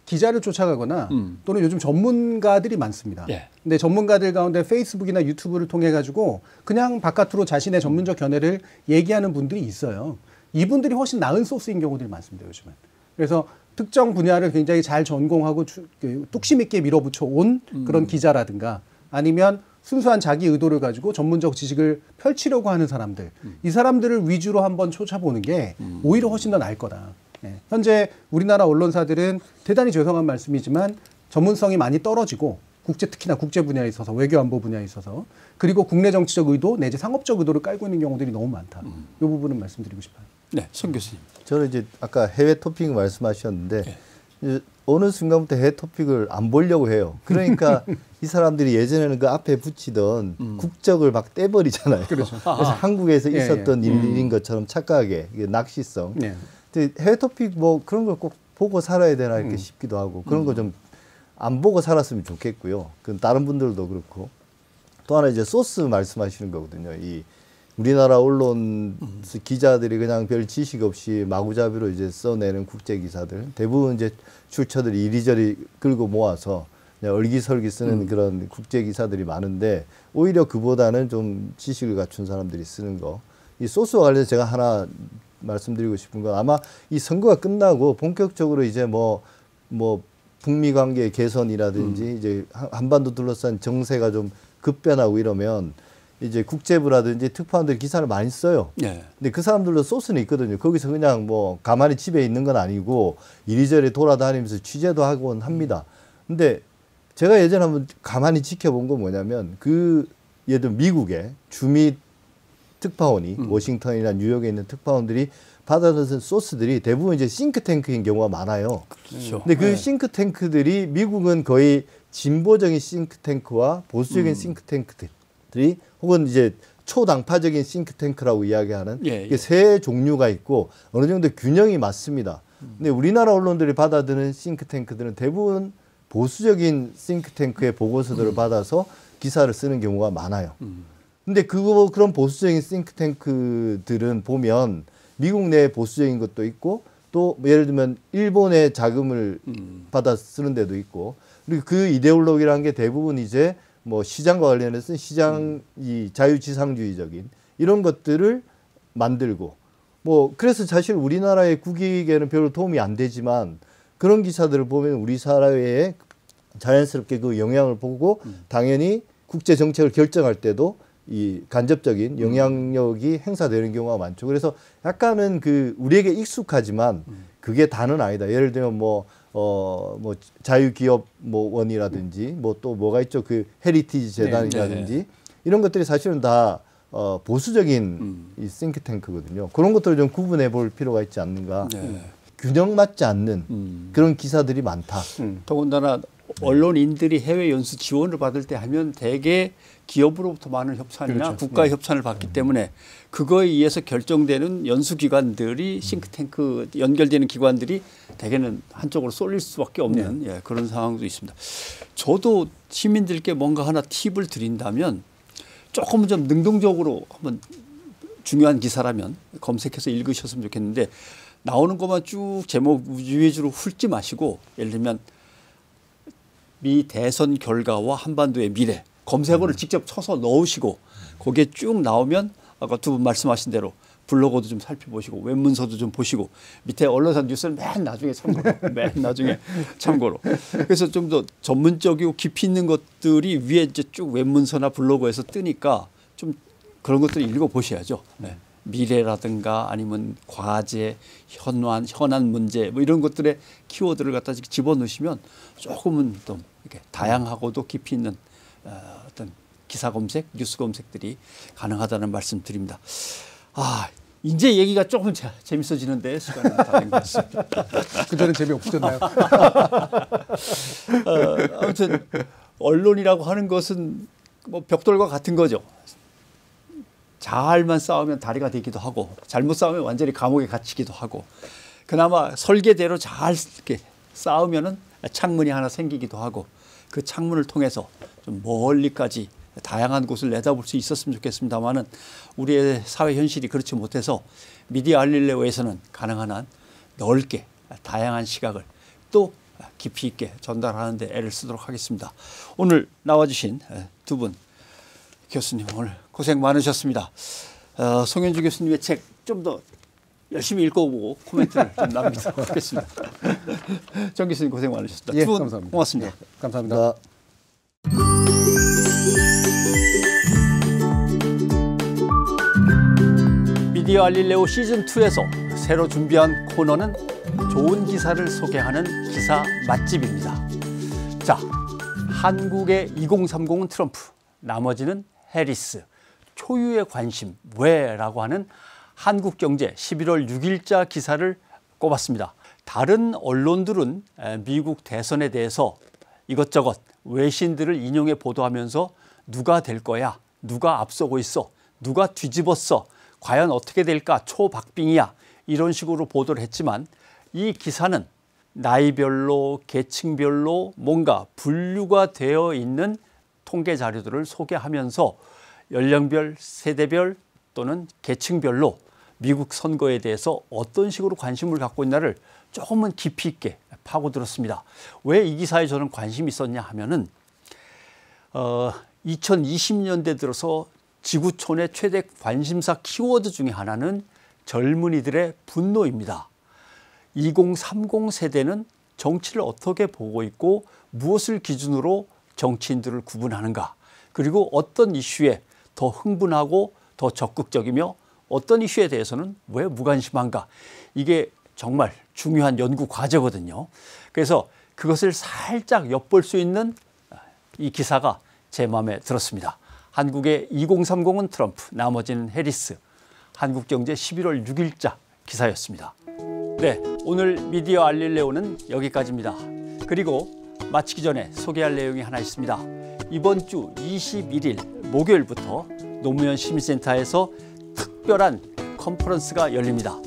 B: 기자를 쫓아가거나 또는 요즘 전문가들이 많습니다. 근데 전문가들 가운데 페이스북이나 유튜브를 통해 가지고 그냥 바깥으로 자신의 전문적 견해를 얘기하는 분들이 있어요. 이분들이 훨씬 나은 소스인 경우들이 많습니다. 요즘은. 그래서 특정 분야를 굉장히 잘 전공하고 뚝심 있게 밀어붙여 온 그런 기자라든가 아니면 순수한 자기 의도를 가지고 전문적 지식을 펼치려고 하는 사람들 이 사람들을 위주로 한번 쫓아보는 게 오히려 훨씬 더 나을 거다. 현재 우리나라 언론사들은 대단히 죄송한 말씀이지만 전문성이 많이 떨어지고 특히나 국제 분야에 있어서 외교 안보 분야에 있어서 그리고 국내 정치적 의도 내지 상업적 의도를 깔고 있는 경우들이 너무 많다. 이 부분은 말씀드리고 싶어요.
A: 네, 송 교수님.
C: 저는 이제 아까 해외 토픽 말씀하셨는데 이제 어느 순간부터 해외 토픽을 안 보려고 해요. 그러니까 이 사람들이 예전에는 그 앞에 붙이던 국적을 막 떼버리잖아요.
B: 그렇죠.
C: 그래서 한국에서
B: 예,
C: 있었던 일인 것처럼 착각하게 이게 낚시성.
B: 네.
C: 근데 해외 토픽 뭐 그런 걸 꼭 보고 살아야 되나 이렇게 싶기도 하고 그런 거 좀 안 보고 살았으면 좋겠고요. 그건 다른 분들도 그렇고 또 하나 이제 소스 말씀하시는 거거든요. 이 우리나라 언론 기자들이 그냥 별 지식 없이 마구잡이로 이제 써내는 국제 기사들 대부분 이제 출처들이 이리저리 긁어 모아서 그냥 얼기설기 쓰는 그런 국제 기사들이 많은데 오히려 그보다는 좀 지식을 갖춘 사람들이 쓰는 거. 이 소스와 관련해서 제가 하나 말씀드리고 싶은 건 아마 이 선거가 끝나고 본격적으로 이제 뭐 북미 관계 개선이라든지 이제 한반도 둘러싼 정세가 좀 급변하고 이러면 이제 국제부라든지 특파원들이 기사를 많이 써요.
A: 네.
C: 근데 그 사람들도 소스는 있거든요. 거기서 그냥 뭐 가만히 집에 있는 건 아니고 이리저리 돌아다니면서 취재도 하곤 합니다. 근데 제가 예전에 한번 가만히 지켜본 건 뭐냐면 그 예를 들어 미국의 주미 특파원이 워싱턴이나 뉴욕에 있는 특파원들이 받아들인 소스들이 대부분 이제 싱크탱크인 경우가 많아요.
A: 그렇죠.
C: 근데 그 싱크탱크들이 미국은 거의 진보적인 싱크탱크와 보수적인 싱크탱크들이 혹은 이제 초당파적인 싱크탱크라고 이야기하는 이게 세 종류가 있고 어느 정도 균형이 맞습니다. 근데 우리나라 언론들이 받아드는 싱크탱크들은 대부분 보수적인 싱크탱크의 보고서들을 받아서 기사를 쓰는 경우가 많아요. 근데 그런 보수적인 싱크탱크들은 보면 미국 내에 보수적인 것도 있고 또 예를 들면 일본의 자금을 받아 쓰는 데도 있고 그리고 그 이데올로기라는 게 대부분 이제 뭐 시장과 관련해서 시장 이 자유지상주의적인 이런 것들을 만들고 뭐 그래서 사실 우리나라의 국익에는 별로 도움이 안 되지만 그런 기사들을 보면 우리 사회에 자연스럽게 그 영향을 보고 당연히 국제 정책을 결정할 때도 이 간접적인 영향력이 행사되는 경우가 많죠. 그래서 약간은 그 우리에게 익숙하지만 그게 다는 아니다. 예를 들면 뭐 자유기업 원이라든지 뭐 또 뭐가 있죠. 그 헤리티지 재단이라든지 이런 것들이 사실은 다 보수적인 이 싱크탱크거든요. 그런 것들을 좀 구분해 볼 필요가 있지 않는가. 균형 맞지 않는 그런 기사들이 많다.
A: 더군다나 언론인들이 해외 연수 지원을 받을 때 하면 대개 기업으로부터 많은 협찬이나
B: 그렇죠.
A: 국가 협찬을 받기 때문에 그거에 의해서 결정되는 연수기관들이 싱크탱크 연결되는 기관들이 대개는 한쪽으로 쏠릴 수밖에 없는 그런 상황도 있습니다. 저도 시민들께 뭔가 하나 팁을 드린다면 조금은 좀 능동적으로 한번 중요한 기사라면 검색해서 읽으셨으면 좋겠는데 나오는 것만 쭉 제목 위주로 훑지 마시고 예를 들면 미 대선 결과와 한반도의 미래 검색어를 직접 쳐서 넣으시고 거기에 쭉 나오면 아까 두 분 말씀하신 대로 블로거도 좀 살펴보시고 웹문서도 좀 보시고 밑에 언론사 뉴스는 맨 나중에 참고로 그래서 좀 더 전문적이고 깊이 있는 것들이 위에 이제 쭉 웹문서나 블로거에서 뜨니까 좀 그런 것들을 읽어보셔야죠. 네. 미래라든가 아니면 과제, 현안 문제 뭐 이런 것들의 키워드를 갖다 집어넣으시면 조금은 좀 이렇게 다양하고도 깊이 있는 어떤 기사 검색, 뉴스 검색들이 가능하다는 말씀 드립니다. 이제 얘기가 조금 재밌어지는데 시간이 다 된 것 같습니다.
B: 그전엔 재미없으셨나요?
A: 아무튼 언론이라고 하는 것은 뭐 벽돌과 같은 거죠. 잘만 싸우면 다리가 되기도 하고 잘못 싸우면 완전히 감옥에 갇히기도 하고 그나마 설계대로 잘 이렇게 싸우면은 창문이 하나 생기기도 하고 그 창문을 통해서 좀 멀리까지 다양한 곳을 내다볼 수 있었으면 좋겠습니다만은 우리의 사회 현실이 그렇지 못해서 미디어 알릴레오에서는 가능한 한 넓게 다양한 시각을 또 깊이 있게 전달하는 데 애를 쓰도록 하겠습니다. 오늘 나와주신 두 분 교수님 오늘 고생 많으셨습니다. 송현주 교수님의 책 좀 더 열심히 읽어보고 코멘트를 좀 남기도록 하겠습니다. 정 교수님 고생 많으셨습니다.
B: 예,
A: 두 분
B: 감사합니다.
A: 고맙습니다.
B: 예, 감사합니다.
A: 미디어 알릴레오 시즌2에서 새로 준비한 코너는 좋은 기사를 소개하는 기사 맛집입니다. 자, 한국의 2030은 트럼프, 나머지는 해리스. 초유의 관심, 왜? 라고 하는 한국경제 11월 6일자 기사를 꼽았습니다. 다른 언론들은 미국 대선에 대해서 이것저것 외신들을 인용해 보도하면서 누가 될 거야, 누가 앞서고 있어, 누가 뒤집었어, 과연 어떻게 될까, 초박빙이야, 이런 식으로 보도를 했지만 이 기사는 나이별로 계층별로 뭔가 분류가 되어 있는 통계 자료들을 소개하면서 연령별, 세대별 또는 계층별로 미국 선거에 대해서 어떤 식으로 관심을 갖고 있나를 조금은 깊이 있게 파고들었습니다. 왜 이 기사에 저는 관심이 있었냐 하면은 2020년대 들어서 지구촌의 최대 관심사 키워드 중에 하나는 젊은이들의 분노입니다. 2030 세대는 정치를 어떻게 보고 있고 무엇을 기준으로 정치인들을 구분하는가, 그리고 어떤 이슈에 더 흥분하고 더 적극적이며 어떤 이슈에 대해서는 왜 무관심한가, 이게 정말 중요한 연구 과제거든요. 그래서 그것을 살짝 엿볼 수 있는 이 기사가 제 마음에 들었습니다. 한국의 2030은 트럼프, 나머지는 해리스. 한국경제 11월 6일자 기사였습니다. 네, 오늘 미디어 알릴레오는 여기까지입니다. 그리고 마치기 전에 소개할 내용이 하나 있습니다. 이번 주 21일 목요일부터 노무현 시민센터에서 특별한 컨퍼런스가 열립니다.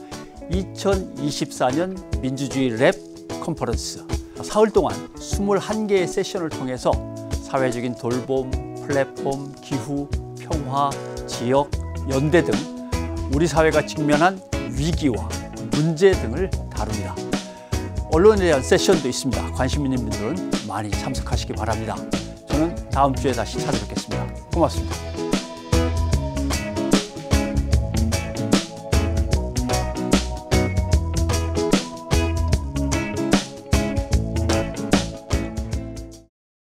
A: 2024년 민주주의 랩 컨퍼런스. 사흘 동안 21개의 세션을 통해서 사회적인 돌봄, 플랫폼, 기후, 평화, 지역, 연대 등 우리 사회가 직면한 위기와 문제 등을 다룹니다. 언론에 대한 세션도 있습니다. 관심 있는 분들은 많이 참석하시기 바랍니다. 저는 다음 주에 다시 찾아뵙겠습니다. 고맙습니다.